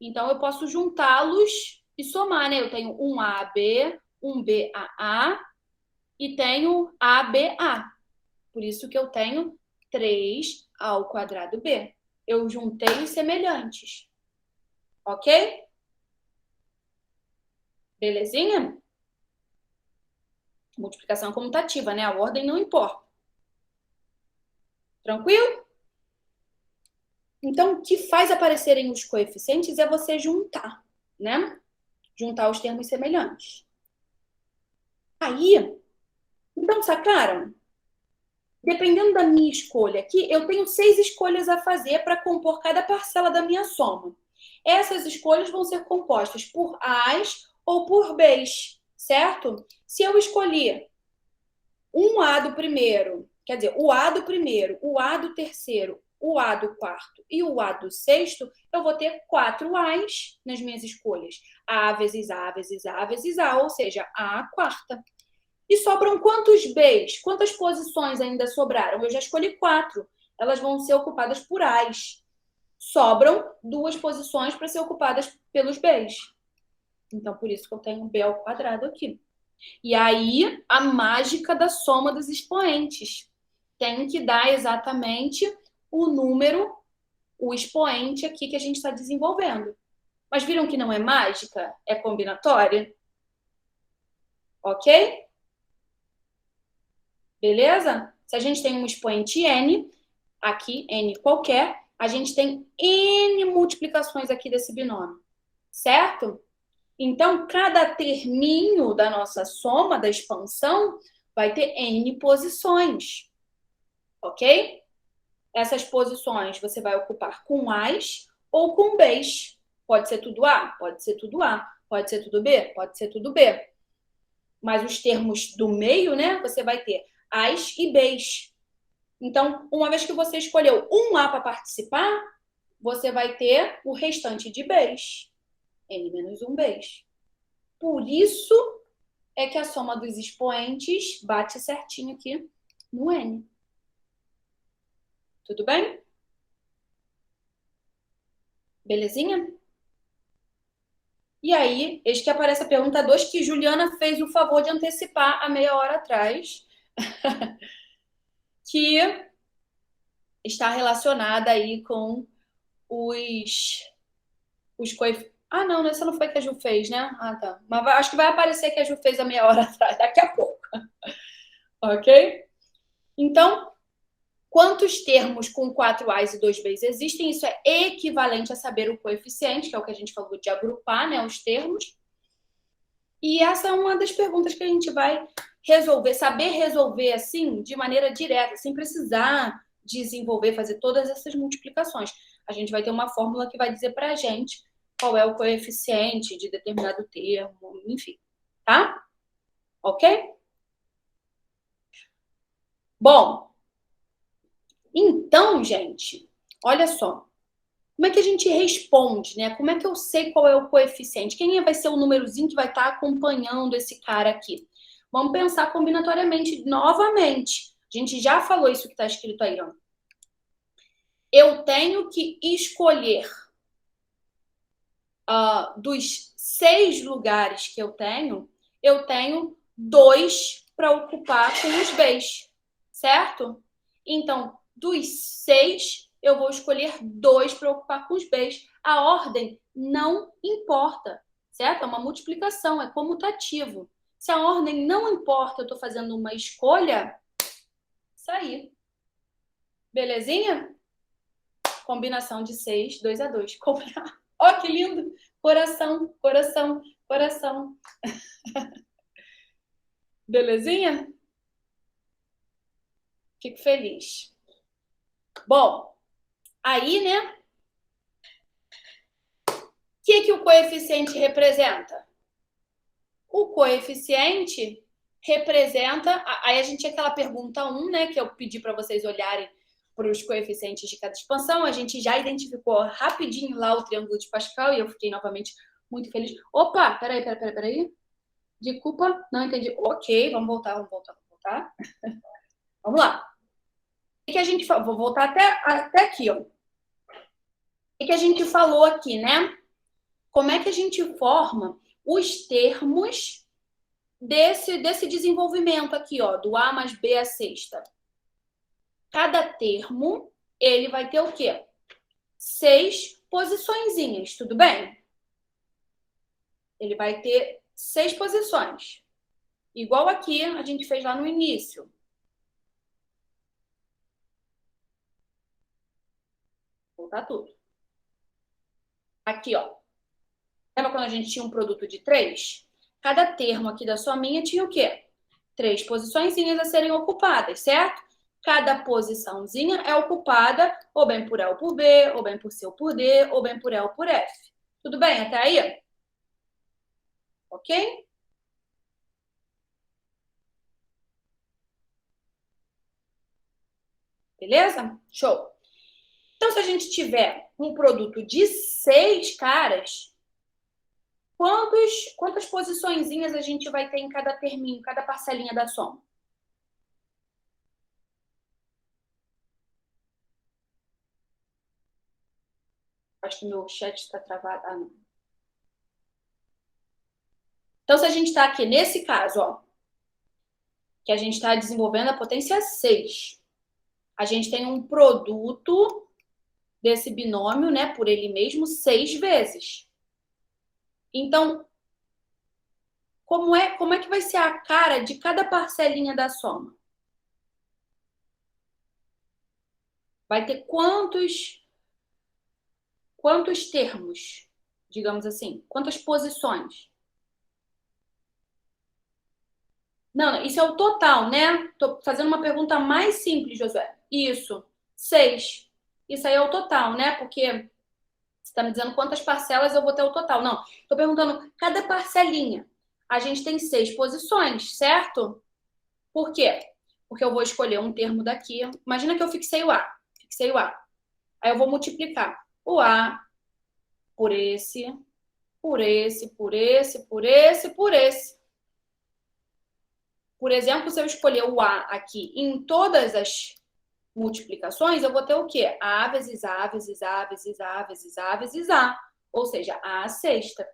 Então, eu posso juntá-los e somar, né? Eu tenho um A a B, um B a A e tenho A B A. Por isso que eu tenho 3 ao quadrado B. Eu juntei os semelhantes. Ok? Belezinha? Multiplicação comutativa, né? A ordem não importa. Tranquilo? Então, o que faz aparecerem os coeficientes é você juntar, né? Juntar os termos semelhantes. Aí, então, sacaram? Dependendo da minha escolha aqui, eu tenho 6 escolhas a fazer para compor cada parcela da minha soma. Essas escolhas vão ser compostas por A's ou por B's, certo? Se eu escolher um A do primeiro, quer dizer, o A do primeiro, o A do terceiro, o A do quarto e o A do sexto, eu vou ter 4 A's nas minhas escolhas. A vezes A, vezes A, vezes A, ou seja, A quarta. E sobram quantos B's? Quantas posições ainda sobraram? Eu já escolhi 4. Elas vão ser ocupadas por A's. Sobram 2 posições para ser ocupadas pelos B's. Então, por isso que eu tenho B ao quadrado aqui. E aí, a mágica da soma dos expoentes. Tem que dar exatamente o número, o expoente aqui que a gente está desenvolvendo. Mas viram que não é mágica? É combinatória? Ok? Beleza? Se a gente tem um expoente n, aqui, n qualquer, a gente tem n multiplicações aqui desse binômio. Certo? Então, cada terminho da nossa soma, da expansão, vai ter n posições. Ok? Essas posições você vai ocupar com A's ou com B's. Pode ser tudo A, pode ser tudo A, pode ser tudo B, pode ser tudo B. Mas os termos do meio, né, você vai ter A's e B's. Então, uma vez que você escolheu um A para participar, você vai ter o restante de B's. N menos 1 B's. Por isso é que a soma dos expoentes bate certinho aqui no N. Tudo bem? Belezinha? E aí, eis que aparece a pergunta 2, que Juliana fez o favor de antecipar há meia hora atrás, que está relacionada aí com os coeficientes. Ah, não, essa não foi que a Ju fez, né? Ah, tá. Mas acho que vai aparecer que a Ju fez há meia hora atrás, daqui a pouco. Ok? Então, quantos termos com 4 A's e 2 B's existem? Isso é equivalente a saber o coeficiente, que é o que a gente falou de agrupar, né, os termos. E essa é uma das perguntas que a gente vai resolver, saber resolver assim, de maneira direta, sem precisar desenvolver, fazer todas essas multiplicações. A gente vai ter uma fórmula que vai dizer para a gente qual é o coeficiente de determinado termo, enfim, tá? Ok? Bom, então, gente, olha só. Como é que a gente responde, né? Como é que eu sei qual é o coeficiente? Quem vai ser o númerozinho que vai estar acompanhando esse cara aqui? Vamos pensar combinatoriamente novamente. A gente já falou isso que está escrito aí, ó. Eu tenho que escolher dos 6 lugares que eu tenho 2 para ocupar com os B's, certo? Então, dos 6, eu vou escolher 2 para ocupar com os B's. A ordem não importa, certo? É uma multiplicação, é comutativo. Se a ordem não importa, eu estou fazendo uma escolha, isso aí. Belezinha? Combinação de 6, 2 a 2. Ó, que lindo! Coração, coração, coração. Belezinha? Fico feliz. Bom, aí, né? O que o coeficiente representa? O coeficiente representa... Aí a gente tinha aquela pergunta 1, né? Que eu pedi para vocês olharem para os coeficientes de cada expansão. A gente já identificou rapidinho lá o triângulo de Pascal e eu fiquei novamente muito feliz. Opa, peraí. Desculpa, não entendi. Ok, vamos voltar. Vamos lá. O que a gente falou? Vou voltar até aqui, ó. O que a gente falou aqui, né? Como é que a gente forma os termos desse desenvolvimento aqui, ó, do A mais B à sexta? Cada termo, ele vai ter o quê? 6 posiçõezinhas, tudo bem? Ele vai ter 6 posições. Igual aqui a gente fez lá no início. Vou voltar tudo. Aqui, ó. Lembra quando a gente tinha um produto de 3? Cada termo aqui da sominha tinha o quê? 3 posiçõezinhas a serem ocupadas, certo? Cada posiçãozinha é ocupada ou bem por E ou por B, ou bem por C ou por D, ou bem por E ou por F. Tudo bem até aí? Ok? Beleza? Show. Então, se a gente tiver um produto de 6 caras, quantas posiçõezinhas a gente vai ter em cada terminho, cada parcelinha da soma? Acho que meu chat está travado. Ah, não. Então, se a gente está aqui nesse caso, ó, que a gente está desenvolvendo a potência 6, a gente tem um produto desse binômio, né, por ele mesmo, 6 vezes. Então, como é que vai ser a cara de cada parcelinha da soma? Vai ter quantos termos, digamos assim? Quantas posições? Não, isso é o total, né? Tô fazendo uma pergunta mais simples, Josué. Isso, 6. Isso aí é o total, né? Porque você está me dizendo quantas parcelas eu vou ter o total. Não, estou perguntando cada parcelinha. A gente tem 6 posições, certo? Por quê? Porque eu vou escolher um termo daqui. Imagina que eu fixei o A. Fixei o A. Aí eu vou multiplicar o A por esse, por esse, por esse, por esse, por esse. Por exemplo, se eu escolher o A aqui em todas as multiplicações, eu vou ter o quê? A vezes A, vezes A, vezes A, vezes A, vezes A. Ou seja, A sexta.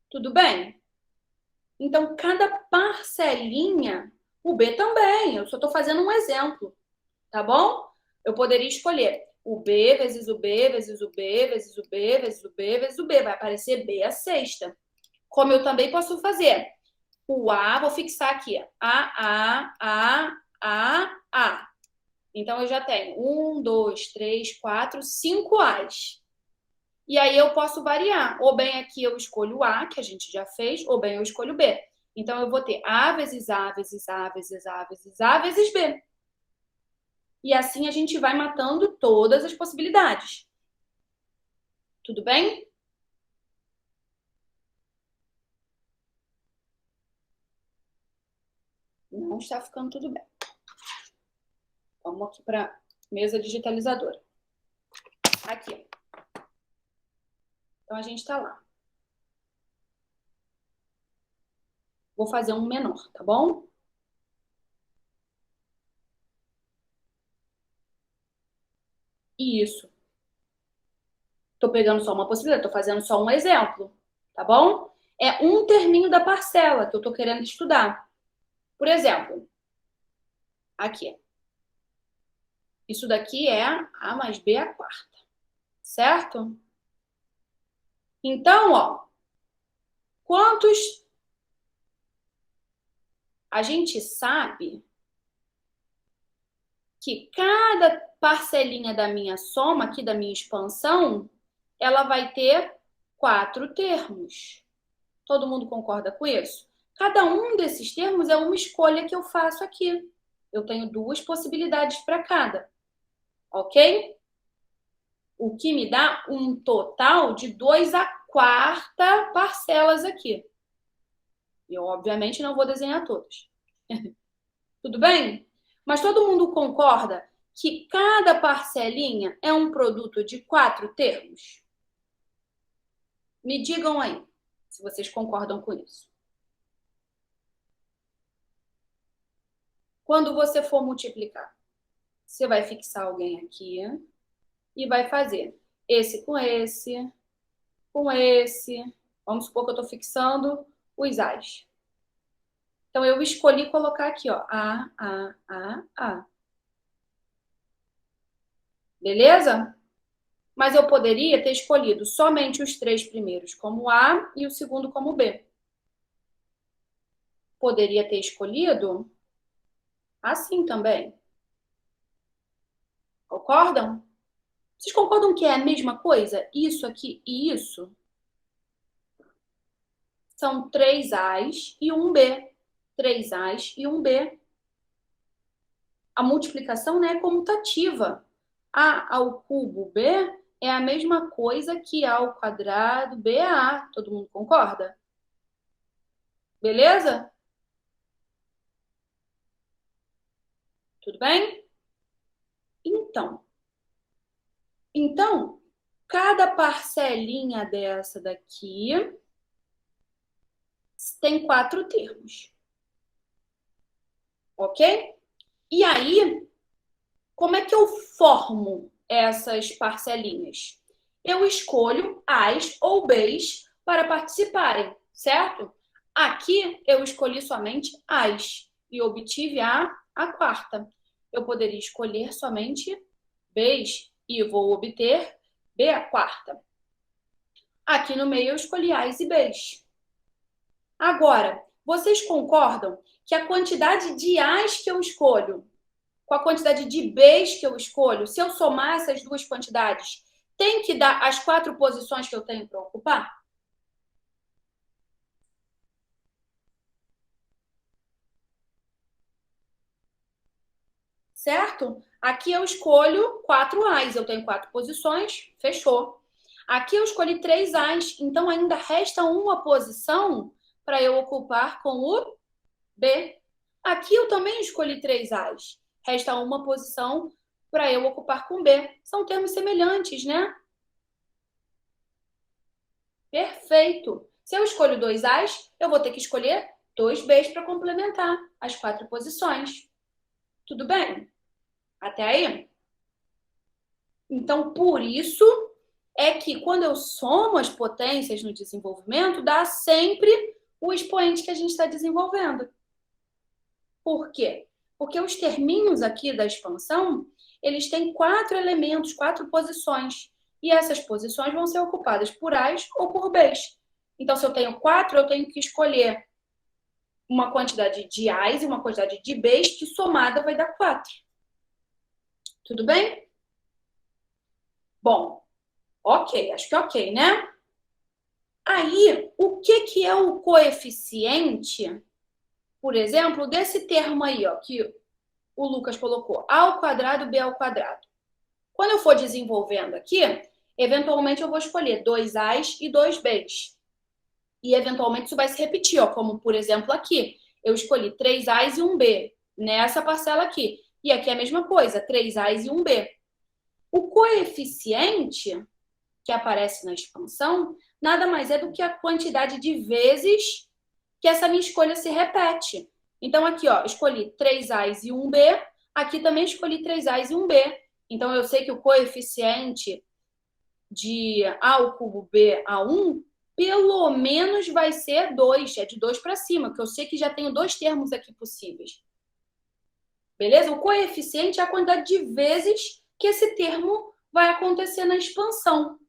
Tudo bem? Então, cada parcelinha, o B também. Eu só estou fazendo um exemplo, tá bom? Eu poderia escolher o B vezes o B, vezes o B, vezes o B, vezes o B, vezes o B. Vai aparecer B a sexta. Como eu também posso fazer o A, vou fixar aqui. A. Então, eu já tenho 1, 2, 3, 4, 5 As. E aí eu posso variar. Ou bem aqui eu escolho o A, que a gente já fez, ou bem eu escolho o B. Então, eu vou ter A vezes A, vezes A, vezes A, vezes A, vezes B. E assim a gente vai matando todas as possibilidades. Tudo bem? Não está ficando tudo bem. Vamos aqui para mesa digitalizadora. Aqui. Então, a gente está lá. Vou fazer um menor, tá bom? Isso. Estou pegando só uma possibilidade, estou fazendo só um exemplo, tá bom? É um terminho da parcela que eu estou querendo estudar. Por exemplo, aqui. Isso daqui é A mais B à quarta, certo? Então, ó, quantos a gente sabe que cada parcelinha da minha soma, aqui da minha expansão, ela vai ter 4 termos. Todo mundo concorda com isso? Cada um desses termos é uma escolha que eu faço aqui. Eu tenho 2 possibilidades para cada, ok? O que me dá um total de 2 a quarta parcelas aqui. Eu, obviamente, não vou desenhar todas. Tudo bem? Mas todo mundo concorda que cada parcelinha é um produto de 4 termos? Me digam aí, se vocês concordam com isso. Quando você for multiplicar, você vai fixar alguém aqui e vai fazer esse com esse, com esse. Vamos supor que eu estou fixando os As. Então, eu escolhi colocar aqui, ó, A. Beleza? Mas eu poderia ter escolhido somente os 3 primeiros como A e o segundo como B. Poderia ter escolhido assim também. Concordam? Vocês concordam que é a mesma coisa? Isso aqui e isso? São 3 A's e 1 B. 3 A's e 1 B. A multiplicação, né, é comutativa. A ao cubo B é a mesma coisa que A ao quadrado B a A. Todo mundo concorda? Beleza? Tudo bem? Então, cada parcelinha dessa daqui tem 4 termos. Ok? E aí, como é que eu formo essas parcelinhas? Eu escolho A's ou B's para participarem, certo? Aqui eu escolhi somente A's e obtive a quarta. Eu poderia escolher somente B's e vou obter B a quarta. Aqui no meio eu escolhi A's e B's. Agora, vocês concordam que a quantidade de A's que eu escolho com a quantidade de B's que eu escolho, se eu somar essas duas quantidades, tem que dar as 4 posições que eu tenho para ocupar? Certo? Aqui eu escolho 4 A's, eu tenho 4 posições, fechou. Aqui eu escolhi 3 A's, então ainda resta uma posição para eu ocupar com o B. Aqui eu também escolhi 3 A's. Resta uma posição para eu ocupar com B. São termos semelhantes, né? Perfeito. Se eu escolho 2 A's, eu vou ter que escolher 2 B's para complementar as 4 posições. Tudo bem? Até aí? Então, por isso é que quando eu somo as potências no desenvolvimento, dá sempre o expoente que a gente está desenvolvendo. Por quê? Porque os terminhos aqui da expansão, eles têm 4 elementos, 4 posições. E essas posições vão ser ocupadas por A's ou por B's. Então, se eu tenho 4, eu tenho que escolher uma quantidade de A's e uma quantidade de B's, que somada vai dar 4. Tudo bem? Bom, ok, acho que ok, né? Aí, o que é o coeficiente, por exemplo, desse termo aí, ó, que o Lucas colocou, A ao quadrado, B ao quadrado. Quando eu for desenvolvendo aqui, eventualmente eu vou escolher 2 A's e 2 B's. E eventualmente isso vai se repetir, ó, como por exemplo aqui. Eu escolhi 3 A's e 1 B nessa parcela aqui. E aqui é a mesma coisa, 3 A's e 1 B. O coeficiente que aparece na expansão nada mais é do que a quantidade de vezes que essa minha escolha se repete. Então aqui, ó, escolhi 3 A's e 1 B. Aqui também escolhi 3 A's e 1 B. Então eu sei que o coeficiente de A ao cubo B a 1 pelo menos vai ser 2, é de 2 para cima, porque eu sei que já tenho 2 termos aqui possíveis. Beleza? O coeficiente é a quantidade de vezes que esse termo vai acontecer na expansão.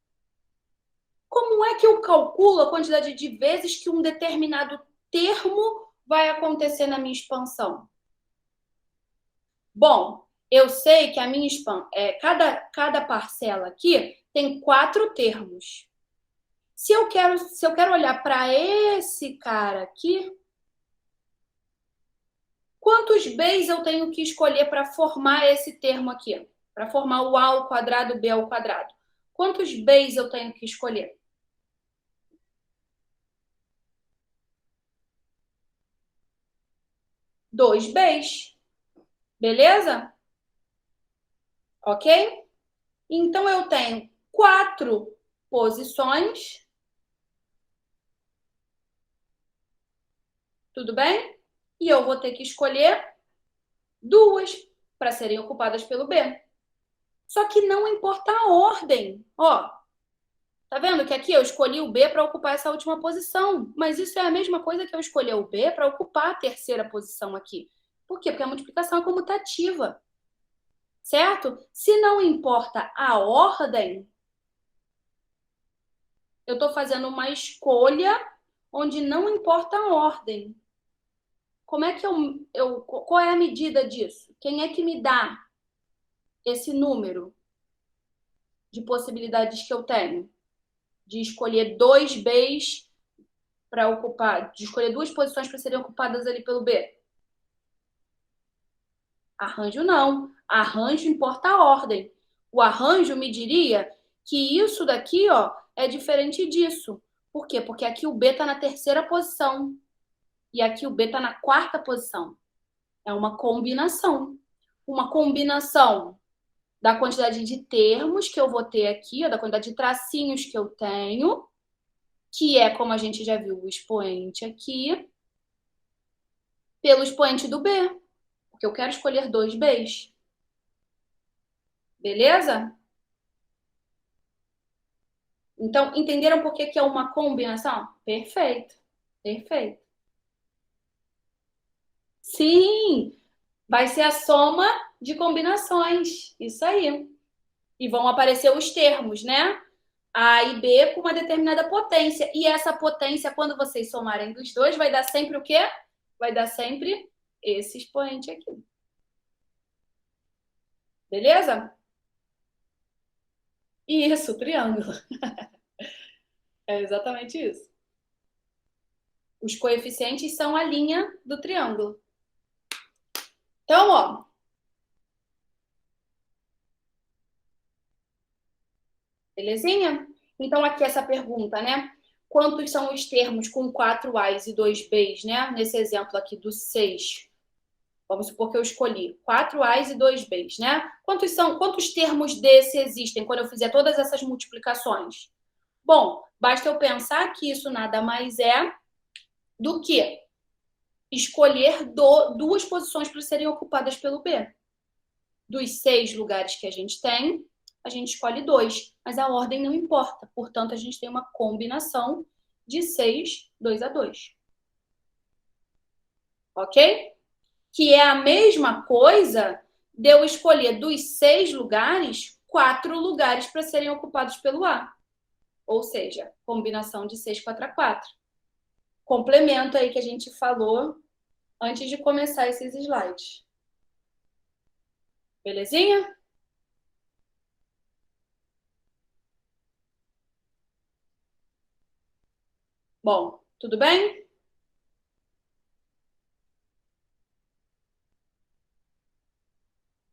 Como é que eu calculo a quantidade de vezes que um determinado termo vai acontecer na minha expansão? Bom, eu sei que a minha cada parcela aqui tem 4 termos. Se eu quero olhar para esse cara aqui, quantos B's eu tenho que escolher para formar esse termo aqui? Para formar o A ao quadrado, B ao quadrado. Quantos B's eu tenho que escolher? 2 B's. Beleza? Ok? Então, eu tenho 4 posições. Tudo bem? E eu vou ter que escolher 2 para serem ocupadas pelo B. Só que não importa a ordem. Ó, tá vendo que aqui eu escolhi o B para ocupar essa última posição. Mas isso é a mesma coisa que eu escolher o B para ocupar a terceira posição aqui. Por quê? Porque a multiplicação é comutativa. Certo? Se não importa a ordem, eu estou fazendo uma escolha onde não importa a ordem. Como é que qual é a medida disso? Quem é que me dá esse número de possibilidades que eu tenho? De escolher 2 Bs para ocupar, de escolher 2 posições para serem ocupadas ali pelo B? Arranjo não. Arranjo importa a ordem. O arranjo me diria que isso daqui, ó, é diferente disso. Por quê? Porque aqui o B está na 3ª posição e aqui o B está na 4ª posição. É uma combinação. Uma combinação da quantidade de termos que eu vou ter aqui, ó, da quantidade de tracinhos que eu tenho, que é, como a gente já viu, o expoente aqui, pelo expoente do B. Porque eu quero escolher 2 Bs. Beleza? Então, entenderam por que é uma combinação? Perfeito. Perfeito. Sim! Vai ser a soma de combinações. Isso aí. E vão aparecer os termos, né? A e B com uma determinada potência. E essa potência, quando vocês somarem dos dois, vai dar sempre o quê? Vai dar sempre esse expoente aqui. Beleza? Isso, triângulo. É exatamente isso. Os coeficientes são a linha do triângulo. Então, ó. Belezinha? Então, aqui essa pergunta, né? Quantos são os termos com 4 A's e 2 B's, né? Nesse exemplo aqui do 6. Vamos supor que eu escolhi 4 A's e 2 B's, né? Quantos termos desse existem quando eu fizer todas essas multiplicações? Bom, basta eu pensar que isso nada mais é do que escolher 2 posições para serem ocupadas pelo B. Dos 6 lugares que a gente tem, a gente escolhe 2, mas a ordem não importa. Portanto, a gente tem uma combinação de 6, 2 a 2. Ok? Que é a mesma coisa de eu escolher dos 6 lugares, 4 lugares para serem ocupados pelo A. Ou seja, combinação de 6, 4 a 4. Complemento aí que a gente falou antes de começar esses slides. Belezinha? Bom, tudo bem?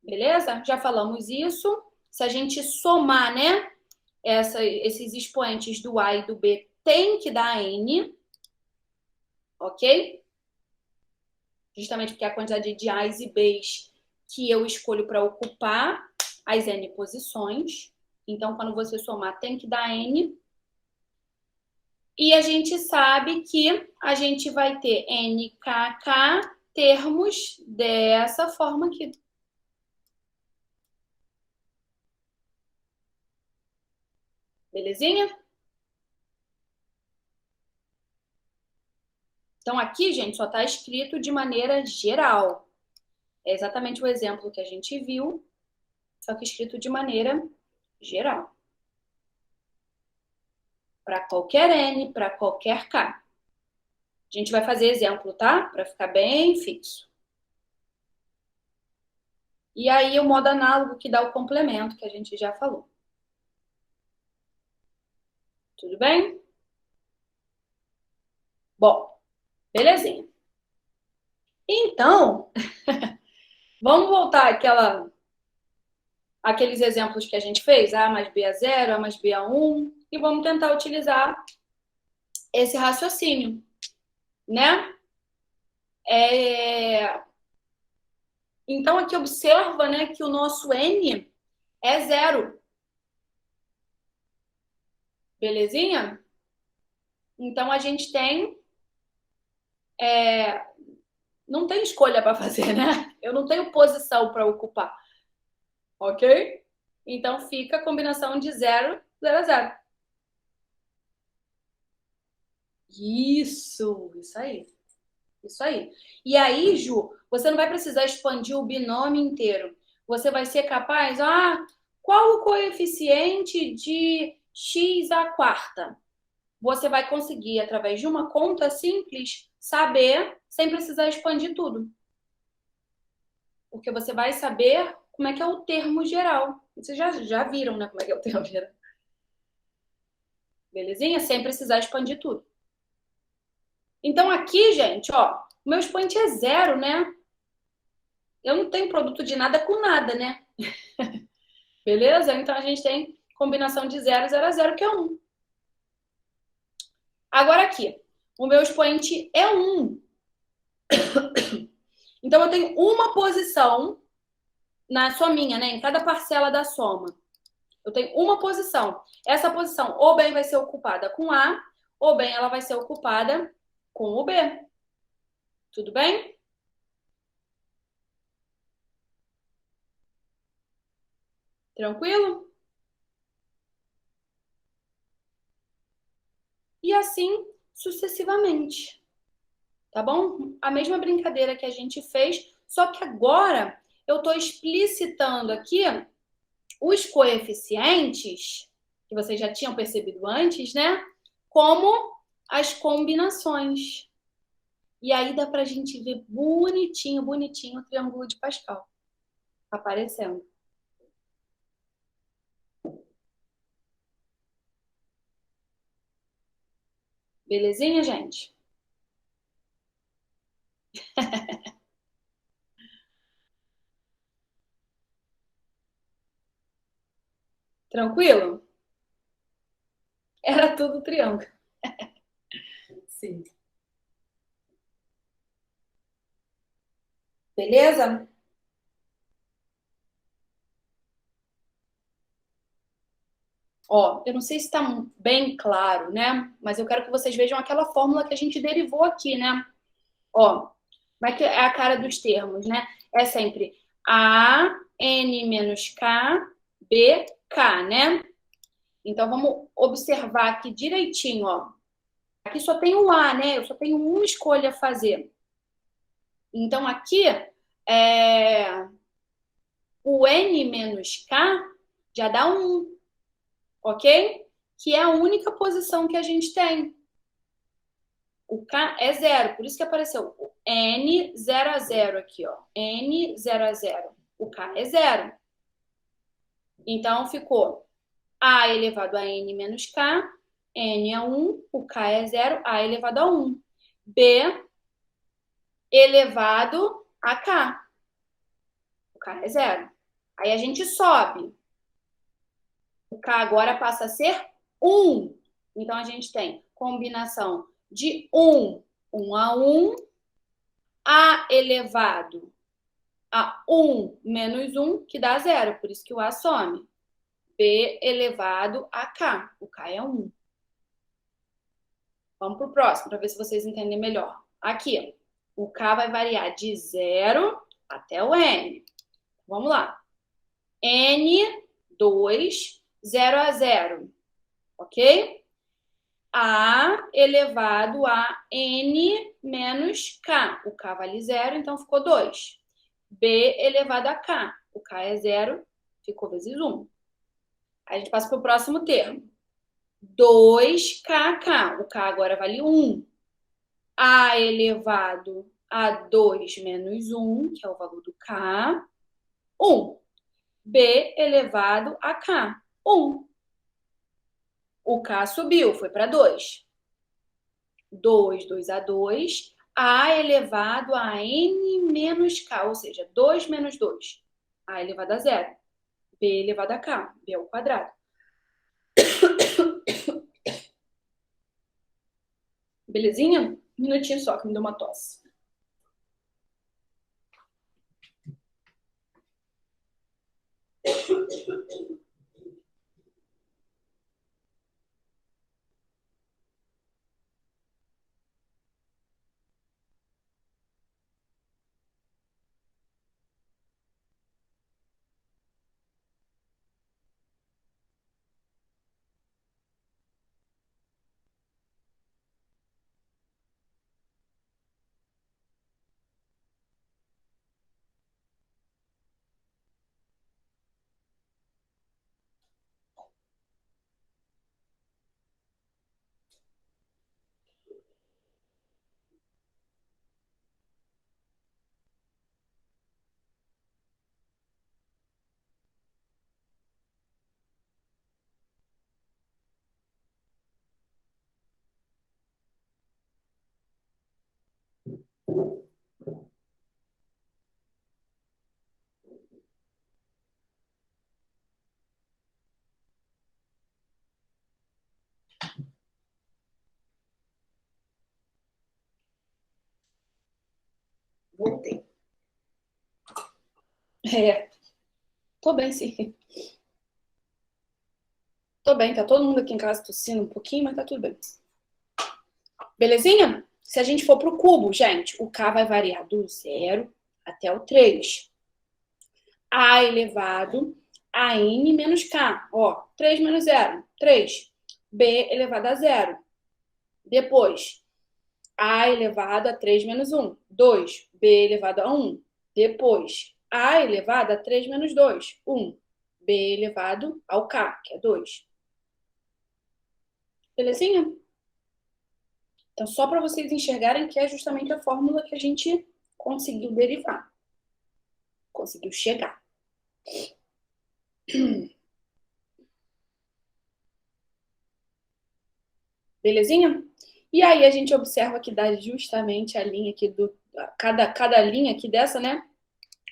Beleza? Já falamos isso. Se a gente somar, né, esses expoentes do A e do B, tem que dar N. Ok? Justamente porque é a quantidade de A's e B's que eu escolho para ocupar as N posições. Então, quando você somar, tem que dar N. E a gente sabe que a gente vai ter NKK termos dessa forma aqui. Belezinha? Então, aqui, gente, só está escrito de maneira geral. É exatamente o exemplo que a gente viu, só que escrito de maneira geral. Para qualquer N, para qualquer K. A gente vai fazer exemplo, tá? Para ficar bem fixo. E aí, o modo análogo que dá o complemento, que a gente já falou. Tudo bem? Bom, belezinha. Então, vamos voltar àqueles exemplos que a gente fez, A mais B a 0, A mais B a 1, e vamos tentar utilizar esse raciocínio, né? Então, aqui observa, né, que o nosso N é 0. Belezinha? Então, a gente tem... não tem escolha para fazer, né? Eu não tenho posição para ocupar. Ok? Então, fica a combinação de 0, 0 a 0. Isso aí. Isso aí. E aí, Ju, você não vai precisar expandir o binômio inteiro. Você vai ser capaz, qual o coeficiente de x à quarta? você vai conseguir, através de uma conta simples, saber sem precisar expandir tudo. Porque você vai saber como é que é o termo geral. Vocês já viram, né, como é que é o termo geral. Belezinha? Sem precisar expandir tudo. Então, aqui, gente, ó, o meu expoente é 0, né? Eu não tenho produto de nada com nada, né? Beleza? Então, a gente tem combinação de 0, 0 a 0, que é 1. Agora aqui, o meu expoente é 1. Então, eu tenho uma posição na sominha, né? Em cada parcela da soma. Eu tenho uma posição. Essa posição ou bem vai ser ocupada com A, ou bem ela vai ser ocupada com o B. Tudo bem? Tranquilo? E assim sucessivamente. Tá bom? A mesma brincadeira que a gente fez, só que agora eu estou explicitando aqui os coeficientes, que vocês já tinham percebido antes, né? Como as combinações. E aí dá pra gente ver bonitinho, bonitinho o triângulo de Pascal aparecendo. Belezinha, gente? Tranquilo? Era tudo triângulo. Sim. Beleza? Ó, eu não sei se está bem claro, né? Mas eu quero que vocês vejam aquela fórmula que a gente derivou aqui, né? Ó, como é que é a cara dos termos, né? É sempre A, N menos K, B, K, né? Então, vamos observar aqui direitinho, ó. Aqui só tem o A, né? Eu só tenho uma escolha a fazer. Então, aqui, o N menos K já dá 1, ok? Que é a única posição que a gente tem. O K é 0, por isso que apareceu o N 0 a 0 aqui, ó. N 0 a 0. O K é 0. Então, ficou A elevado a N menos K, N é 1, o K é 0, A elevado a 1. B elevado a K. O K é 0. Aí a gente sobe. O K agora passa a ser 1. Então, a gente tem combinação de 1, 1 a 1, A elevado a 1 menos 1, que dá 0, por isso que o A some. B elevado a K. O K é 1. Vamos para o próximo, para ver se vocês entendem melhor. Aqui, o K vai variar de 0 até o N. Vamos lá. N, 2, 0 a 0. Ok? A elevado a N menos K. O K vale 0, então ficou 2. B elevado a K. O K é 0, ficou vezes 1. Aí a gente passa para o próximo termo. 2kk. O K agora vale 1. A elevado a 2 menos 1, que é o valor do K, 1. B elevado a K, 1. O K subiu, foi para 2. 2, 2 a 2. A elevado a N menos K, ou seja, 2 menos 2. A elevado a 0. B elevado a K, B ao quadrado. Belezinha? Um minutinho só, que me deu uma tosse. Voltei. Tô bem, sim. Tô bem, tá todo mundo aqui em casa tossindo um pouquinho, mas tá tudo bem. Belezinha? Se a gente for pro cubo, gente, o K vai variar do 0 até o 3. A elevado a N menos K. Ó, 3 menos 0, 3. B elevado a 0. Depois, A elevado a 3 menos 1, 2. B elevado a 1. Depois, A elevado a 3 menos 2, 1. B elevado ao K, que é 2. Belezinha? Então, só para vocês enxergarem que é justamente a fórmula que a gente conseguiu derivar. Conseguiu chegar. Belezinha? E aí a gente observa que dá justamente a linha aqui do... Cada linha aqui dessa, né?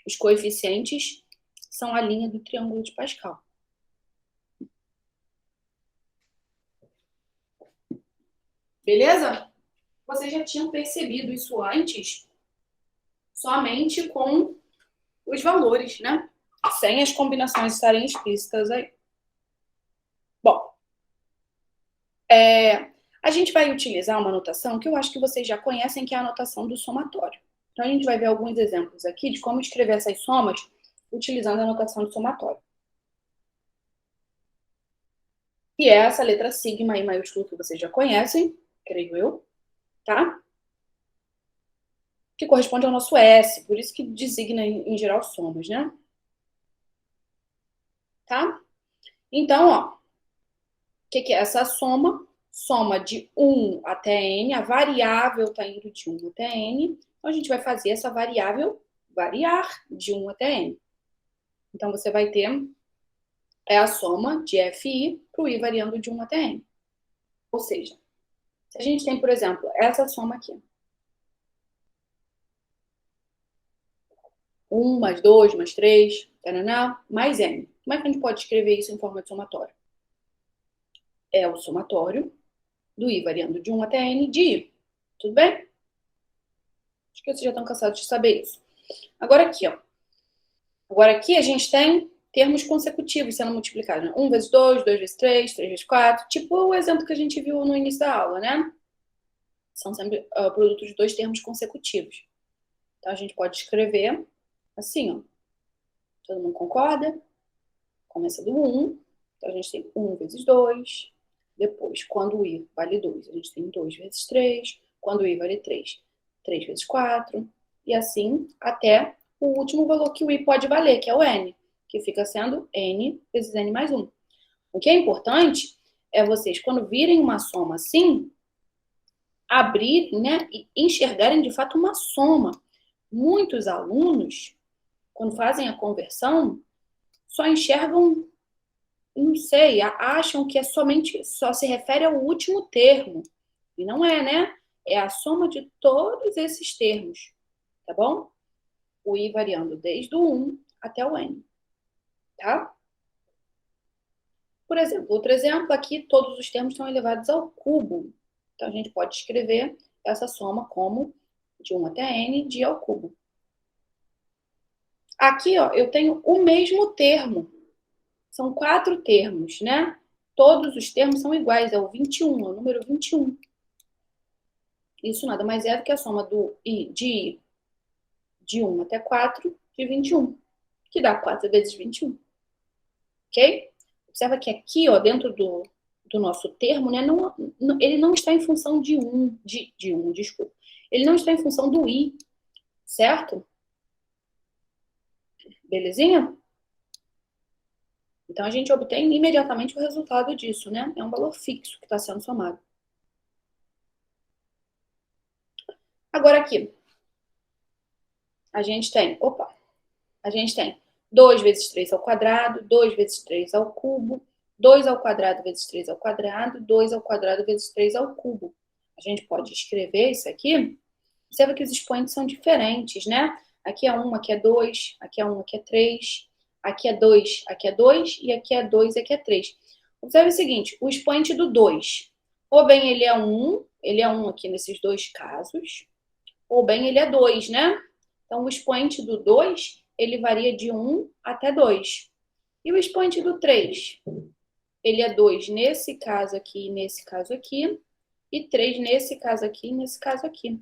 Os coeficientes são a linha do triângulo de Pascal. Beleza? Vocês já tinham percebido isso antes, somente com os valores, né? Sem as combinações estarem explícitas aí. Bom, a gente vai utilizar uma notação que eu acho que vocês já conhecem, que é a notação do somatório. Então, a gente vai ver alguns exemplos aqui de como escrever essas somas utilizando a notação do somatório. E é essa letra sigma em maiúsculo que vocês já conhecem, creio eu, tá? Que corresponde ao nosso S, por isso que designa em geral somas, né? Tá? Então, ó, o que é essa soma? Soma de 1 até n, a variável está indo de 1 até n, então a gente vai fazer essa variável variar de 1 até n. Então, você vai ter a soma de fi para o i variando de 1 até n. Ou seja, se a gente tem, por exemplo, essa soma aqui. 1 mais 2 mais 3, taraná, mais n. Como é que a gente pode escrever isso em forma de somatório? É o somatório do i variando de 1 até n de i. Tudo bem? Acho que vocês já estão cansados de saber isso. Agora aqui, ó. Agora aqui a gente tem termos consecutivos sendo multiplicados, né? 1 vezes 2, 2 vezes 3, 3 vezes 4. Tipo o exemplo que a gente viu no início da aula, né? São sempre produtos de dois termos consecutivos. Então, a gente pode escrever assim, ó. Todo mundo concorda? Começa do 1. Então, a gente tem 1 vezes 2. Depois, quando o i vale 2, a gente tem 2 vezes 3. Quando o i vale 3, 3 vezes 4. E assim até o último valor que o i pode valer, que é o n, que fica sendo n vezes n mais 1. O que é importante é vocês, quando virem uma soma assim, abrirem, né, e enxergarem de fato uma soma. Muitos alunos, quando fazem a conversão, só enxergam, não sei, acham que é somente, só se refere ao último termo. E não é, né? É a soma de todos esses termos, tá bom? O i variando desde o 1 até o n, tá? Por exemplo, outro exemplo aqui, todos os termos estão elevados ao cubo. Então, a gente pode escrever essa soma como de 1 até n de i ao cubo. Aqui, ó, eu tenho o mesmo termo. São 4 termos, né? Todos os termos são iguais, é o 21, é o número 21. Isso nada mais é do que a soma do i de 1 até 4 de 21, que dá 4 vezes 21. Ok? Observa que aqui, ó, dentro do nosso termo, né, ele não está em função de 1, desculpa. Ele não está em função do i, certo? Belezinha? Então, a gente obtém imediatamente o resultado disso, né? É um valor fixo que está sendo somado. Agora aqui, a gente tem 2 vezes 3 ao quadrado, 2 vezes 3 ao cubo, 2 ao quadrado vezes 3 ao quadrado, 2 ao quadrado vezes 3 ao cubo. A gente pode escrever isso aqui Observa que os expoentes são diferentes, né? Aqui é 1, aqui é 2, aqui é 1, aqui é 3, aqui é 2, aqui é 2, e aqui é 2, aqui é 3. Observe o seguinte, o expoente do 2, ou bem ele é 1 aqui nesses dois casos, ou bem ele é 2, né? Então, o expoente do 2, ele varia de 1 até 2. E o expoente do 3? Ele é 2 nesse caso aqui e nesse caso aqui, e 3 nesse caso aqui e nesse caso aqui.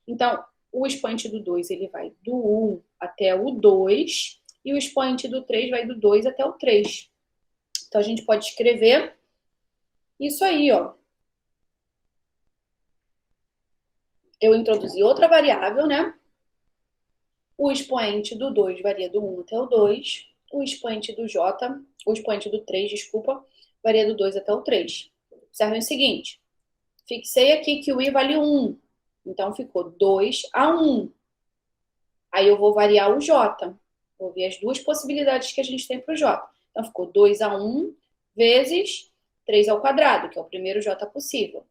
Então, o expoente do 2, ele vai do 1 até o 2, e o expoente do 3 vai do 2 até o 3. Então, a gente pode escrever isso aí, ó. Eu introduzi outra variável, né? O expoente do 2 varia do 1 até o 2. O expoente do J, o expoente do 3, desculpa, varia do 2 até o 3. Observem o seguinte. Fixei aqui que o I vale 1. Então, ficou 2 a 1. Aí eu vou variar o J. Vou ver as duas possibilidades que a gente tem para o J. Então, ficou 2 a 1 vezes 3 ao quadrado, que é o primeiro J possível.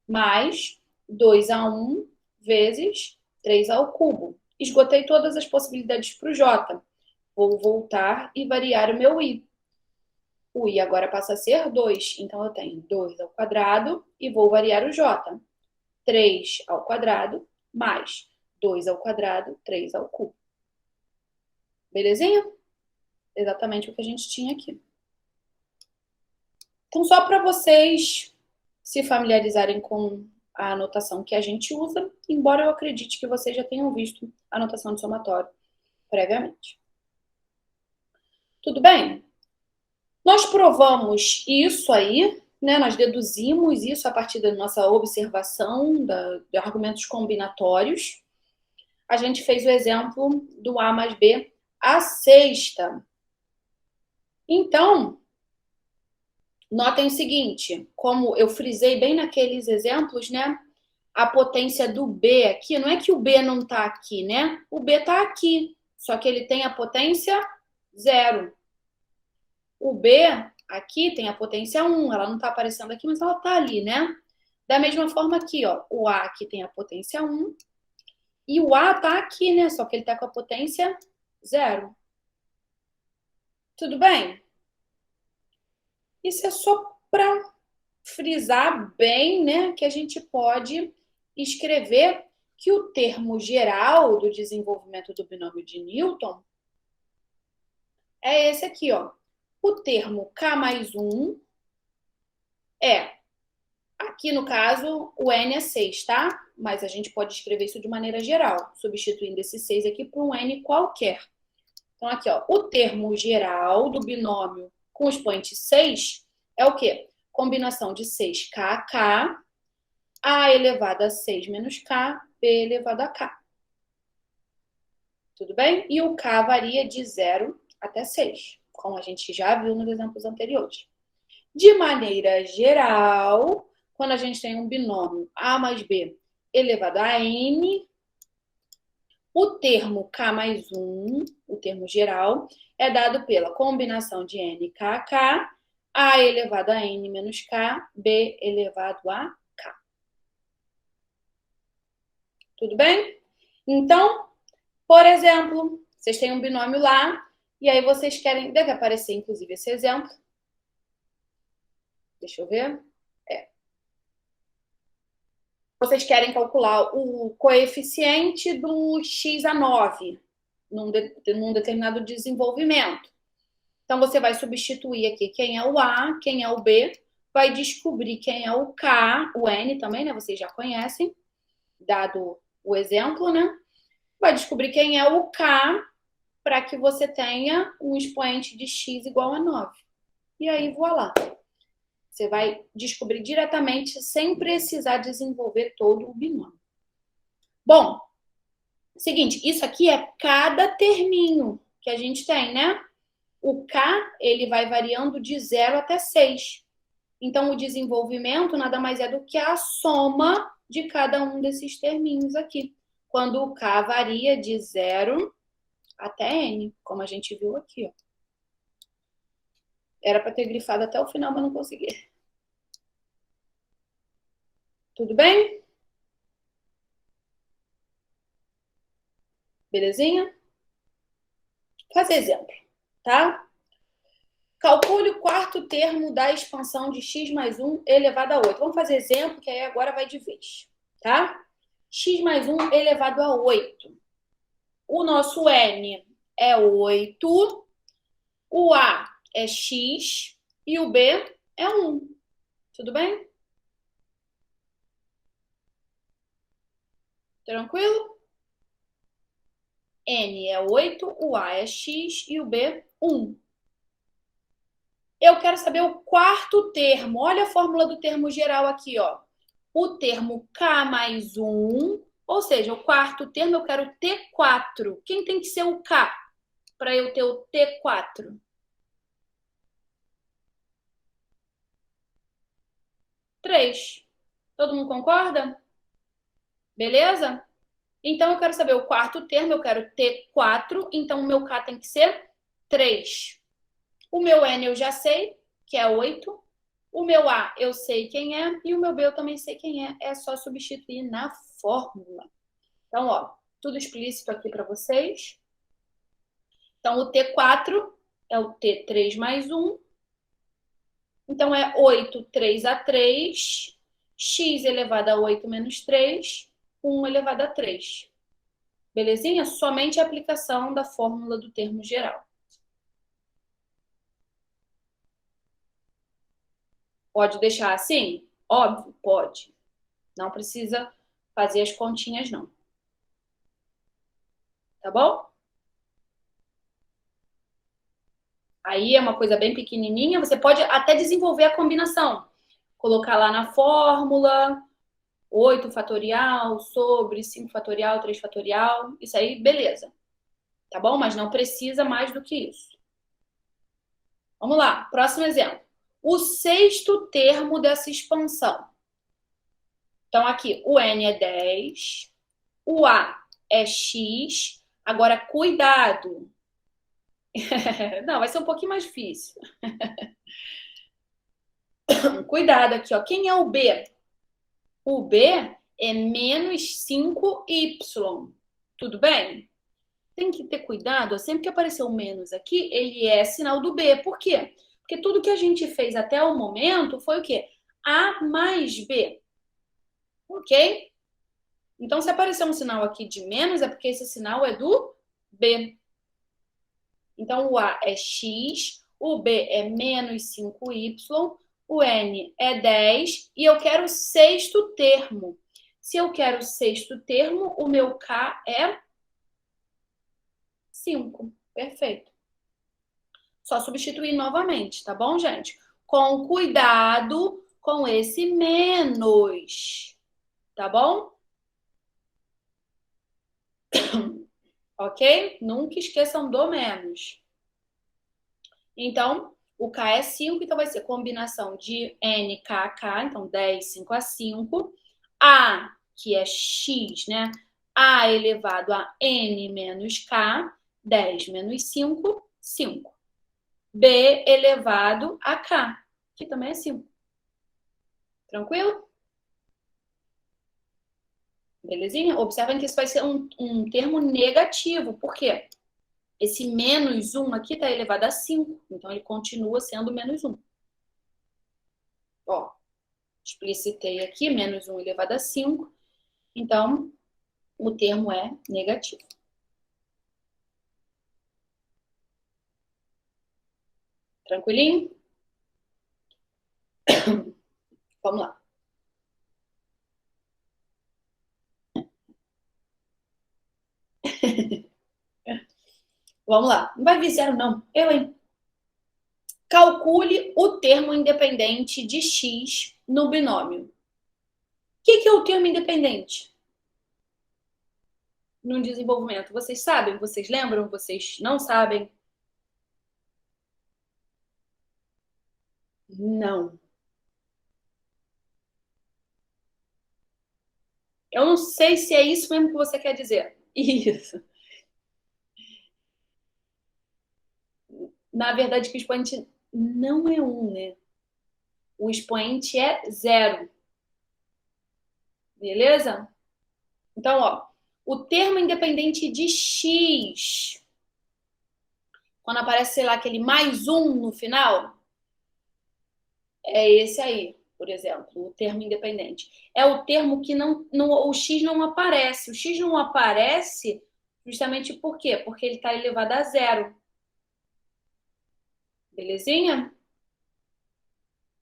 Mais 2 a 1 vezes 3 ao cubo. Esgotei todas as possibilidades para o J. Vou voltar e variar o meu I. O I agora passa a ser 2. Então, eu tenho 2 ao quadrado e vou variar o J. 3 ao quadrado mais 2 ao quadrado, 3 ao cubo. Belezinha? Exatamente o que a gente tinha aqui. Então, só para vocês se familiarizarem com a anotação que a gente usa, embora eu acredite que vocês já tenham visto a anotação de somatório previamente. Tudo bem? Nós provamos isso aí, né? Nós deduzimos isso a partir da nossa observação de argumentos combinatórios. A gente fez o exemplo do A mais B à sexta. Então, notem o seguinte, como eu frisei bem naqueles exemplos, né? A potência do B aqui, não é que o B não está aqui, né? O B está aqui, só que ele tem a potência 0. O B aqui tem a potência 1, ela não está aparecendo aqui, mas ela está ali, né? Da mesma forma aqui, ó, o A aqui tem a potência 1 e o A está aqui, né? Só que ele está com a potência 0. Tudo bem? Isso é só para frisar bem, né, que a gente pode escrever que o termo geral do desenvolvimento do binômio de Newton é esse aqui, ó. O termo K mais 1 é, aqui no caso, o N é 6, tá? Mas a gente pode escrever isso de maneira geral, substituindo esse 6 aqui por um N qualquer. Então, aqui, ó, o termo geral do binômio com o expoente 6 é o quê? Combinação de 6K a K, A elevado a 6 menos K, B elevado a K. Tudo bem? E o K varia de 0 até 6, como a gente já viu nos exemplos anteriores. De maneira geral, quando a gente tem um binômio A mais B elevado a N, o termo K mais 1, o termo geral, é dado pela combinação de N, K a K, A elevado a N menos K, B elevado a K. Tudo bem? Então, por exemplo, vocês têm um binômio lá, e aí vocês querem... Deve aparecer, inclusive, esse exemplo. Deixa eu ver. Vocês querem calcular o coeficiente do x a 9 num determinado desenvolvimento. Então, você vai substituir aqui quem é o A, quem é o B, vai descobrir quem é o K, o N também, né? Vocês já conhecem, dado o exemplo, né? Vai descobrir quem é o K para que você tenha um expoente de x igual a 9. E aí, voilá. Você vai descobrir diretamente sem precisar desenvolver todo o binômio. Bom, seguinte, isso aqui é cada terminho que a gente tem, né? O K, ele vai variando de 0 até 6. Então, o desenvolvimento nada mais é do que a soma de cada um desses terminhos aqui. Quando o K varia de 0 até N, como a gente viu aqui, ó. Era para ter grifado até o final, mas não consegui. Tudo bem? Belezinha? Fazer exemplo, tá? Calcule o quarto termo da expansão de x mais 1 elevado a 8. Vamos fazer exemplo, que aí agora vai de vez, tá? X mais 1 elevado a 8. O nosso n é 8, o a é x e o b é 1. Tudo bem? Tranquilo? N é 8, o A é X e o B, 1. Eu quero saber o quarto termo. Olha a fórmula do termo geral aqui, ó. O termo K mais 1, ou seja, o quarto termo eu quero T4. Quem tem que ser o K para eu ter o T4? 3. Todo mundo concorda? Beleza? Então, eu quero saber o quarto termo, eu quero T4, então o meu K tem que ser 3. O meu N eu já sei, que é 8. O meu A eu sei quem é e o meu B eu também sei quem é. É só substituir na fórmula. Então, ó, tudo explícito aqui para vocês. Então, o T4 é o T3 mais 1. Então, é 8, 3 a 3. X elevado a 8 menos 3. 1 elevado a 3. Belezinha? Somente a aplicação da fórmula do termo geral. Pode deixar assim? Óbvio, pode. Não precisa fazer as continhas, não. Tá bom? Aí é uma coisa bem pequenininha. Você pode até desenvolver a combinação. Colocar lá na fórmula 8 fatorial sobre 5 fatorial, 3 fatorial. Isso aí, beleza. Tá bom? Mas não precisa mais do que isso. Vamos lá. Próximo exemplo. O sexto termo dessa expansão. Então, aqui, o N é 10. O A é X. Agora, cuidado. Não, vai ser um pouquinho mais difícil. Cuidado aqui, ó. Quem é o B? O B é menos 5y. Tudo bem? Tem que ter cuidado, ó, sempre que aparecer o menos aqui, ele é sinal do B. Por quê? Porque tudo que a gente fez até o momento foi o quê? A mais B. Ok? Então, se aparecer um sinal aqui de menos, é porque esse sinal é do B. Então, o A é X, o B é menos 5y, o N é 10 e eu quero o sexto termo. Se eu quero o sexto termo, o meu K é 5. Perfeito. Só substituir novamente, tá bom, gente? Com cuidado com esse menos, tá bom? Ok? Nunca esqueçam do menos. Então, o K é 5, então vai ser combinação de N, K, K, então 10, 5 a 5. A, que é X, né? A elevado a N menos K, 10 menos 5, 5. B elevado a K, que também é 5. Tranquilo? Belezinha? Observem que isso vai ser um termo negativo. Por quê? Esse menos 1 aqui está elevado a 5. Então, ele continua sendo menos 1. Ó, explicitei aqui, menos 1 elevado a 5. Então, o termo é negativo. Tranquilinho? Vamos lá. Vamos lá. Não vai vir zero, não. Eu, hein? Calcule o termo independente de x no binômio. O que é o termo independente no desenvolvimento? Vocês sabem? Vocês lembram? Vocês não sabem? Não. Eu não sei se é isso mesmo que você quer dizer. Isso. Na verdade, que o expoente não é 1, né? O expoente é 0. Beleza? Então, ó, O termo independente de x, quando aparece, sei lá, aquele mais um no final, é esse aí, por exemplo, o termo independente. É o termo que o x não aparece. O x não aparece justamente por quê? Porque ele está elevado a zero. Belezinha?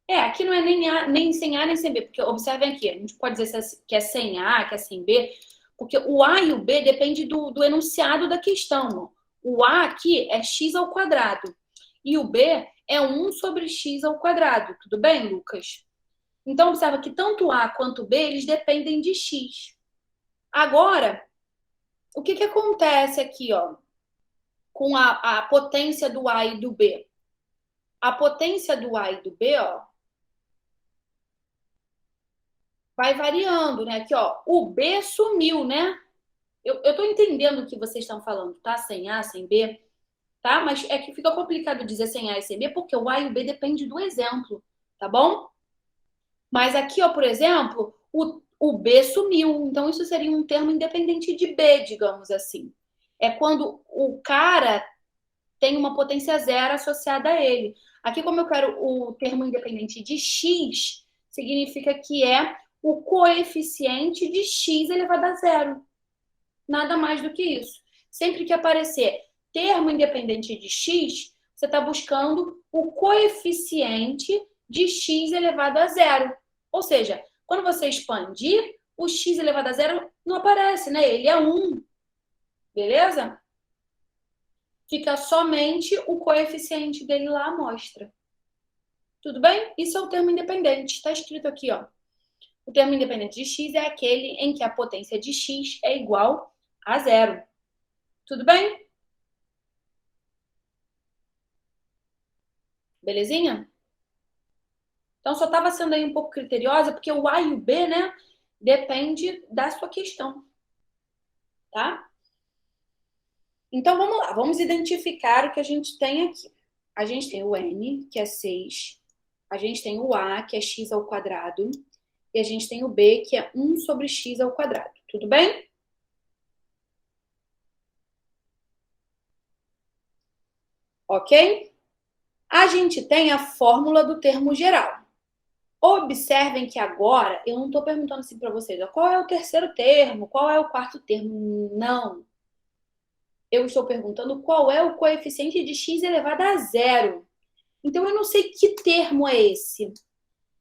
Aqui não é nem sem A nem sem B, porque observem aqui, a gente pode dizer que é sem A, que é sem B, porque o A e o B depende do enunciado da questão. O A aqui é x ao quadrado e o B é 1 sobre x ao quadrado. Tudo bem, Lucas? Então, observa que tanto A quanto B, eles dependem de x. Agora, o que acontece aqui, ó, com a potência do A e do B? A potência do A e do B, ó, vai variando, né? Aqui, ó, o B sumiu, né? Eu tô entendendo o que vocês estão falando, tá? Sem A, sem B, tá? Mas é que fica complicado dizer sem A e sem B, porque o A e o B depende do exemplo, tá bom? Mas aqui, ó, por exemplo, o B sumiu. Então, isso seria um termo independente de B, digamos assim. É quando o cara tem uma potência zero associada a ele. Aqui, como eu quero o termo independente de x, significa que é o coeficiente de x elevado a zero. Nada mais do que isso. Sempre que aparecer termo independente de x, você está buscando o coeficiente de x elevado a zero. Ou seja, quando você expandir, o x elevado a zero não aparece, né? Ele é 1. Beleza? Fica somente o coeficiente dele lá à mostra. Tudo bem? Isso é o termo independente. Está escrito aqui, ó. O termo independente de x é aquele em que a potência de x é igual a zero. Tudo bem? Belezinha? Então, só estava sendo aí um pouco criteriosa, porque o A e o B, né, depende da sua questão. Tá? Então, vamos lá. Vamos identificar o que a gente tem aqui. A gente tem o N, que é 6. A gente tem o A, que é x ao quadrado. E a gente tem o B, que é 1 sobre x ao quadrado. Tudo bem? Ok? A gente tem a fórmula do termo geral. Observem que agora eu não estou perguntando assim para vocês, qual é o terceiro termo, qual é o quarto termo. Não. Eu estou perguntando qual é o coeficiente de x elevado a zero. Então, eu não sei que termo é esse.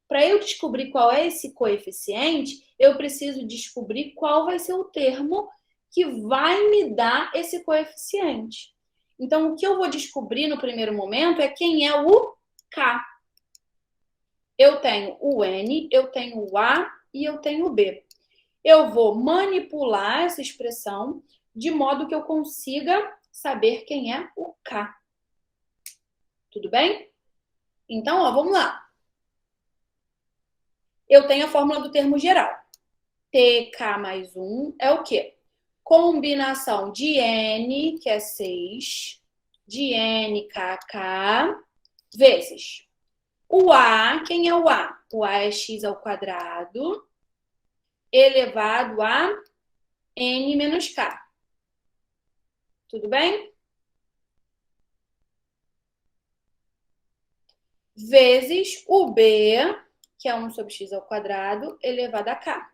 Para eu descobrir qual é esse coeficiente, eu preciso descobrir qual vai ser o termo que vai me dar esse coeficiente. Então, o que eu vou descobrir no primeiro momento é quem é o K. Eu tenho o N, eu tenho o A e eu tenho o B. Eu vou manipular essa expressão de modo que eu consiga saber quem é o K. Tudo bem? Então, ó, vamos lá. Eu tenho a fórmula do termo geral. TK mais 1 é o quê? Combinação de N, que é 6, de NKK, vezes o A. Quem é o A? O A é x ao quadrado elevado a N menos K. Tudo bem? Vezes o B, que é 1 sobre x ao quadrado, elevado a K.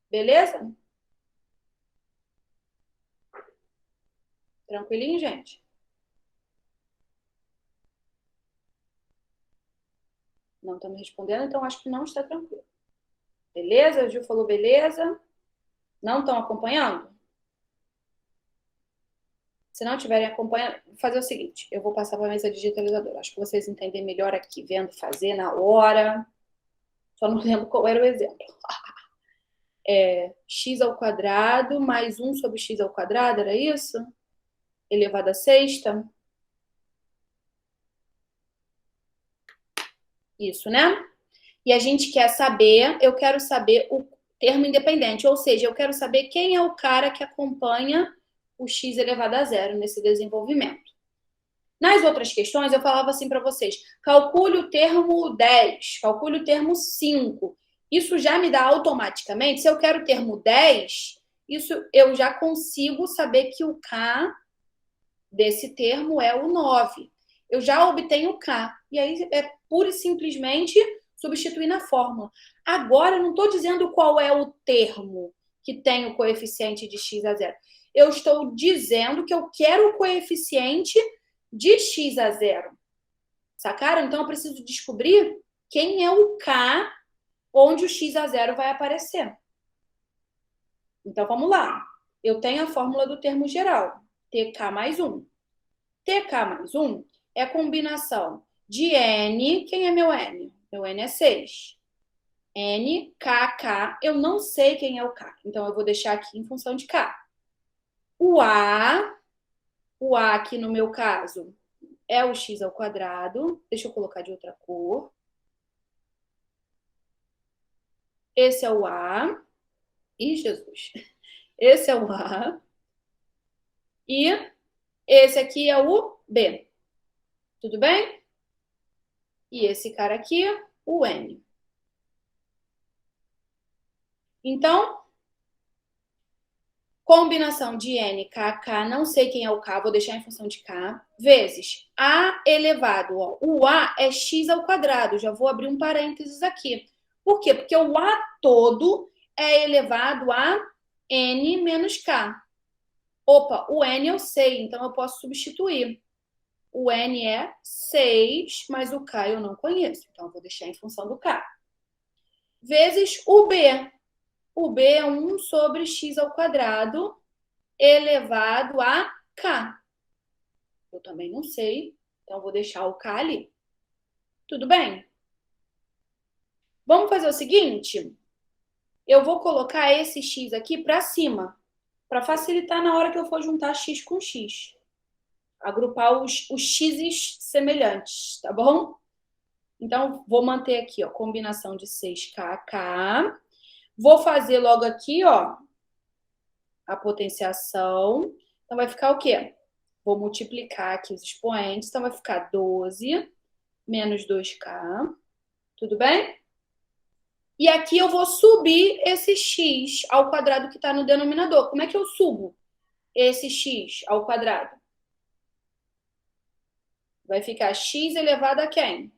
Beleza? Tranquilinho, gente? Não estão me respondendo, então acho que não está tranquilo. Beleza? O Gil falou beleza. Não estão acompanhando? Se não estiverem acompanhando, vou fazer o seguinte. Eu vou passar para a mesa digitalizadora. Acho que vocês entendem melhor aqui, vendo fazer na hora. Só não lembro qual era o exemplo. X ao quadrado mais 1 sobre x ao quadrado, era isso? Elevado a sexta. Isso, né? E a gente quer saber, eu quero saber o termo independente, ou seja, eu quero saber quem é o cara que acompanha o x elevado a zero nesse desenvolvimento. Nas outras questões, eu falava assim para vocês, calcule o termo 10, calcule o termo 5. Isso já me dá automaticamente, se eu quero o termo 10, isso eu já consigo saber que o K desse termo é o 9. Eu já obtenho o K. E aí é pura e simplesmente substituir na fórmula. Agora, eu não estou dizendo qual é o termo que tem o coeficiente de x a zero. Eu estou dizendo que eu quero o coeficiente de x a zero. Sacaram? Então, eu preciso descobrir quem é o K onde o x a zero vai aparecer. Então, vamos lá. Eu tenho a fórmula do termo geral, tk mais 1. tk mais 1 é a combinação de n. Quem é meu n? Meu n é 6. N, K, K. Eu não sei quem é o K, então eu vou deixar aqui em função de K. O A aqui no meu caso, é o x ao quadrado. Deixa eu colocar de outra cor. Esse é o A. Ih, Jesus. Esse é o A. E esse aqui é o B. Tudo bem? E esse cara aqui, o N. Então, combinação de N, K, K, não sei quem é o K, vou deixar em função de K, vezes A elevado. Ó, o A é x ao quadrado, já vou abrir um parênteses aqui. Por quê? Porque o A todo é elevado a N menos K. Opa, o N eu sei, então eu posso substituir. O N é 6, mas o K eu não conheço, então eu vou deixar em função do K. Vezes o B. O B é 1 sobre x ao quadrado elevado a K. Eu também não sei, então vou deixar o K ali. Tudo bem? Vamos fazer o seguinte? Eu vou colocar esse x aqui para cima, para facilitar na hora que eu for juntar x com x. Agrupar os x's semelhantes, tá bom? Então, vou manter aqui, ó, combinação de 6kk. Vou fazer logo aqui, ó, a potenciação. Então, vai ficar o quê? Vou multiplicar aqui os expoentes. Então, vai ficar 12 menos 2k. Tudo bem? E aqui eu vou subir esse x ao quadrado que está no denominador. Como é que eu subo esse x ao quadrado? Vai ficar x elevado a quem?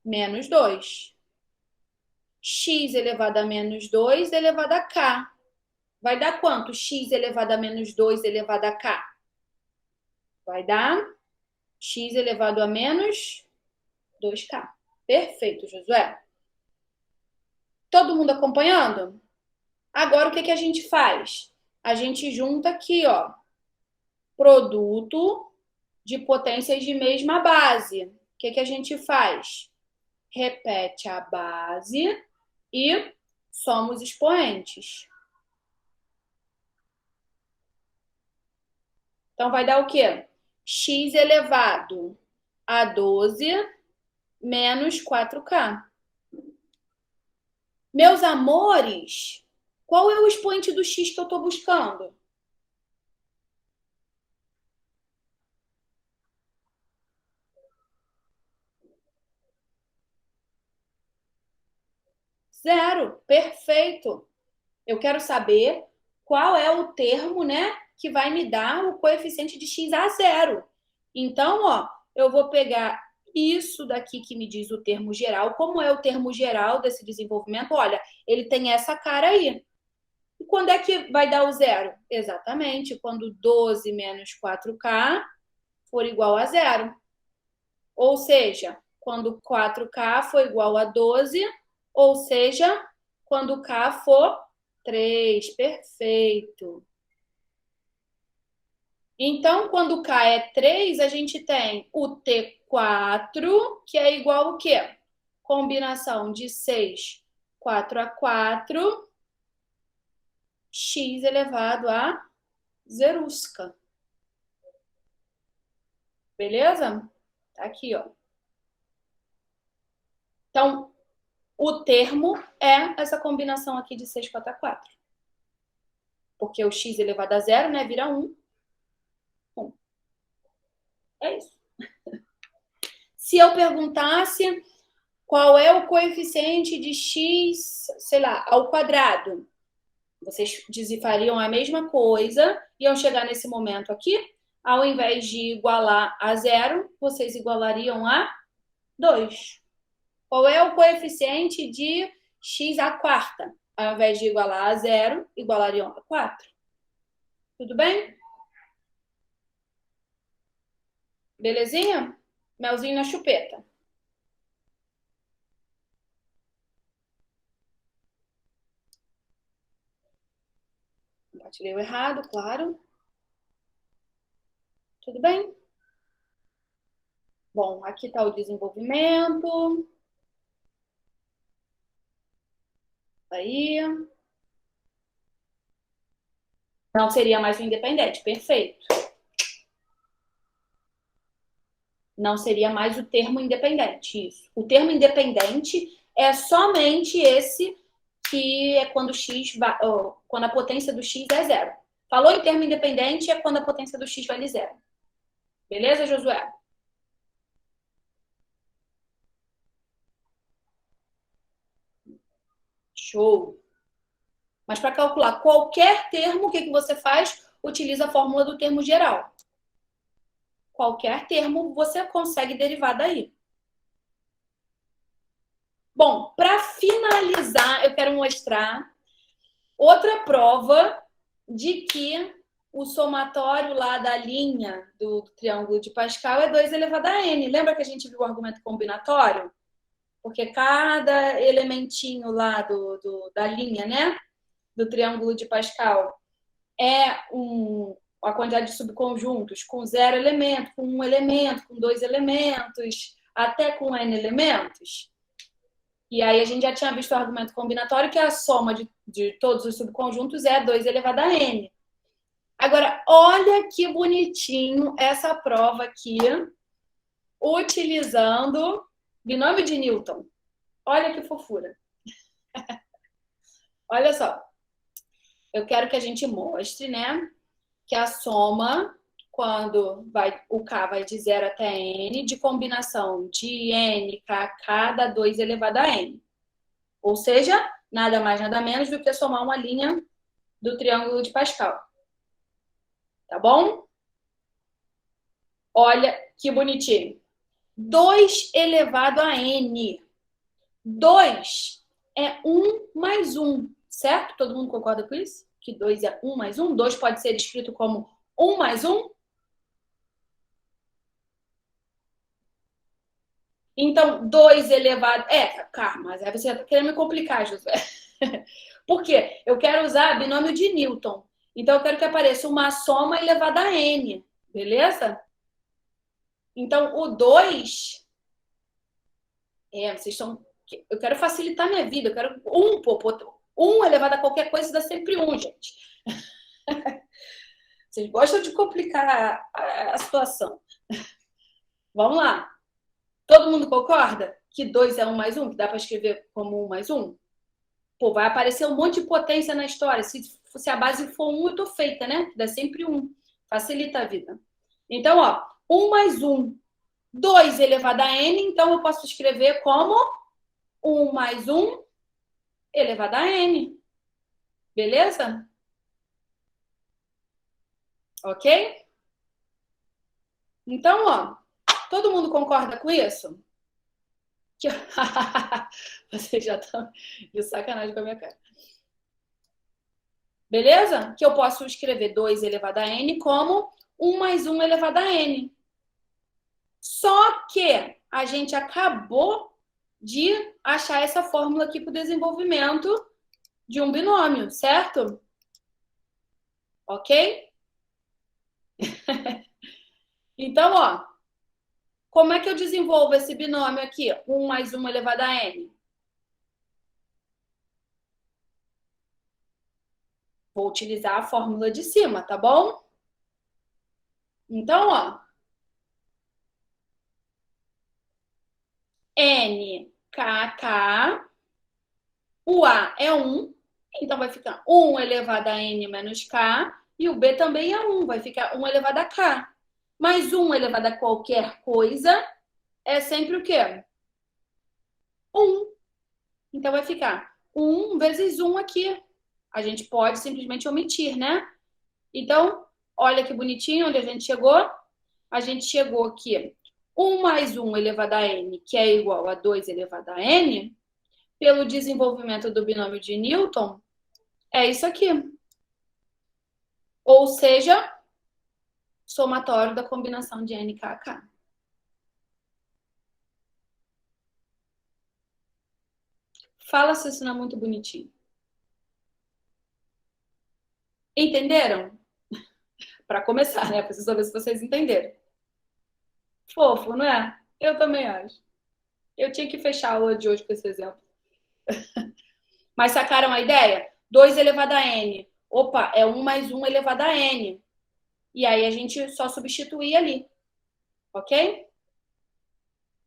Menos 2. X elevado a menos 2 elevado a k. Vai dar quanto? X elevado a menos 2 elevado a k. Vai dar x elevado a menos 2k. Perfeito, Josué. Todo mundo acompanhando? Agora, o que a gente faz? A gente junta aqui, ó, produto de potências de mesma base. O que a gente faz? Repete a base e soma os expoentes. Então, vai dar o quê? X elevado a 12 menos 4k. Meus amores, qual é o expoente do x que eu estou buscando? Zero. Perfeito. Eu quero saber qual é o termo, né, que vai me dar o coeficiente de x a zero. Então, ó, eu vou pegar isso daqui que me diz o termo geral. Como é o termo geral desse desenvolvimento? Olha, ele tem essa cara aí. E quando é que vai dar o zero? Exatamente, quando 12 menos 4k for igual a zero. Ou seja, quando 4k for igual a 12, ou seja, quando k for 3. Perfeito. Então, quando k é 3, a gente tem o T4, que é igual ao quê? Combinação de 6, 4 a 4, x elevado a zerusca. Beleza? Tá aqui, ó. Então, o termo é essa combinação aqui de 6, 4 a 4. Porque o x elevado a zero, né, vira 1. 1. É isso. Se eu perguntasse qual é o coeficiente de x, sei lá, ao quadrado, vocês fariam a mesma coisa, iam chegar nesse momento aqui, ao invés de igualar a 0, vocês igualariam a 2. Qual é o coeficiente de x à quarta? Ao invés de igualar a 0, igualariam a 4. Tudo bem? Belezinha? Melzinho na chupeta. Compartilhei o errado, claro. Tudo bem? Bom, aqui está o desenvolvimento. Aí. Não seria mais o independente, perfeito. Não seria mais o termo independente, isso. O termo independente é somente esse que é quando quando a potência do x é 0. Falou em termo independente é quando a potência do x vale 0. Beleza, Josué? Show. Mas para calcular qualquer termo, o que você faz? Utiliza a fórmula do termo geral. Qualquer termo você consegue derivar daí. Bom, para finalizar, eu quero mostrar outra prova de que o somatório lá da linha do triângulo de Pascal é 2 elevado a n. Lembra que a gente viu o argumento combinatório? Porque cada elementinho lá da linha, né? Do triângulo de Pascal é a quantidade de subconjuntos com 0 elemento, com 1 elemento, com 2 elementos, até com n elementos. E aí a gente já tinha visto o argumento combinatório, que a soma de todos os subconjuntos é 2 elevado a n. Agora, olha que bonitinho essa prova aqui, utilizando binômio de Newton. Olha que fofura. Olha só. Eu quero que a gente mostre, né, que a soma, quando o k vai de 0 até n, de combinação de n, k dá 2 elevado a n. Ou seja, nada mais, nada menos do que somar uma linha do triângulo de Pascal. Tá bom? Olha que bonitinho. 2 elevado a n. 2 é 1 mais 1, certo? Todo mundo concorda com isso? Que 2 é 1 mais 1? 2 pode ser escrito como 1 mais 1? Então, 2 elevado... mas aí você está querendo me complicar, José. Por quê? Eu quero usar binômio de Newton. Então, eu quero que apareça uma soma elevada a n. Beleza? Então, o 2... vocês estão... Eu quero facilitar minha vida. Eu quero 1 elevado a qualquer coisa dá sempre 1, gente. Vocês gostam de complicar a situação. Vamos lá. Todo mundo concorda que 2 é 1 mais 1? Que dá para escrever como 1 mais 1? Pô, vai aparecer um monte de potência na história. Se a base for 1, eu tô feita, né? Dá sempre 1. Facilita a vida. Então, ó, 1 mais 1. 2 elevado a n, então eu posso escrever como 1 mais 1 elevado a n. Beleza? Ok? Então, ó, todo mundo concorda com isso? Vocês já estão de sacanagem com a minha cara. Beleza? Que eu posso escrever 2 elevado a n como 1 mais 1 elevado a n. Só que a gente acabou de achar essa fórmula aqui para o desenvolvimento de um binômio, certo? Ok? Então, ó, como é que eu desenvolvo esse binômio aqui? 1 mais 1 elevado a n. Vou utilizar a fórmula de cima, tá bom? Então, ó, n, k, k, o a é 1, então vai ficar 1 elevado a n menos k, e o b também é 1, vai ficar 1 elevado a k. Mais 1 elevado a qualquer coisa é sempre o quê? 1. Então, vai ficar 1 vezes 1 aqui. A gente pode simplesmente omitir, né? Então, olha que bonitinho onde a gente chegou. A gente chegou aqui. 1 mais 1 elevado a n, que é igual a 2 elevado a n, pelo desenvolvimento do binômio de Newton, é isso aqui. Ou seja, somatório da combinação de n, k, k. Fala se isso não é muito bonitinho. Entenderam? Para começar, né? Preciso saber se vocês entenderam. Fofo, não é? Eu também acho. Eu tinha que fechar a aula de hoje com esse exemplo. Mas sacaram a ideia? 2 elevado a n. Opa, é 1 mais 1 elevado a n. E aí a gente só substituir ali. Ok?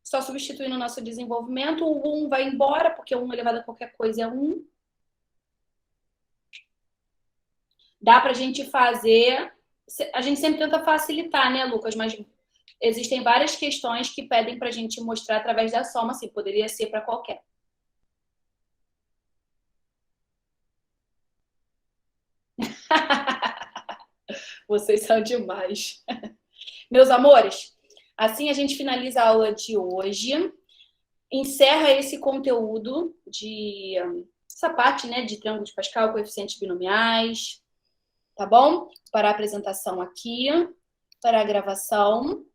Só substituir no nosso desenvolvimento. O 1 vai embora, porque 1 elevado a qualquer coisa é 1. Dá pra gente fazer... A gente sempre tenta facilitar, né, Lucas? Mas existem várias questões que pedem pra gente mostrar através da soma, assim, poderia ser para qualquer. Vocês são demais. Meus amores, assim a gente finaliza a aula de hoje. Encerra esse conteúdo de essa parte, né, de triângulo de Pascal, coeficientes binomiais, tá bom? Para a apresentação aqui, para a gravação.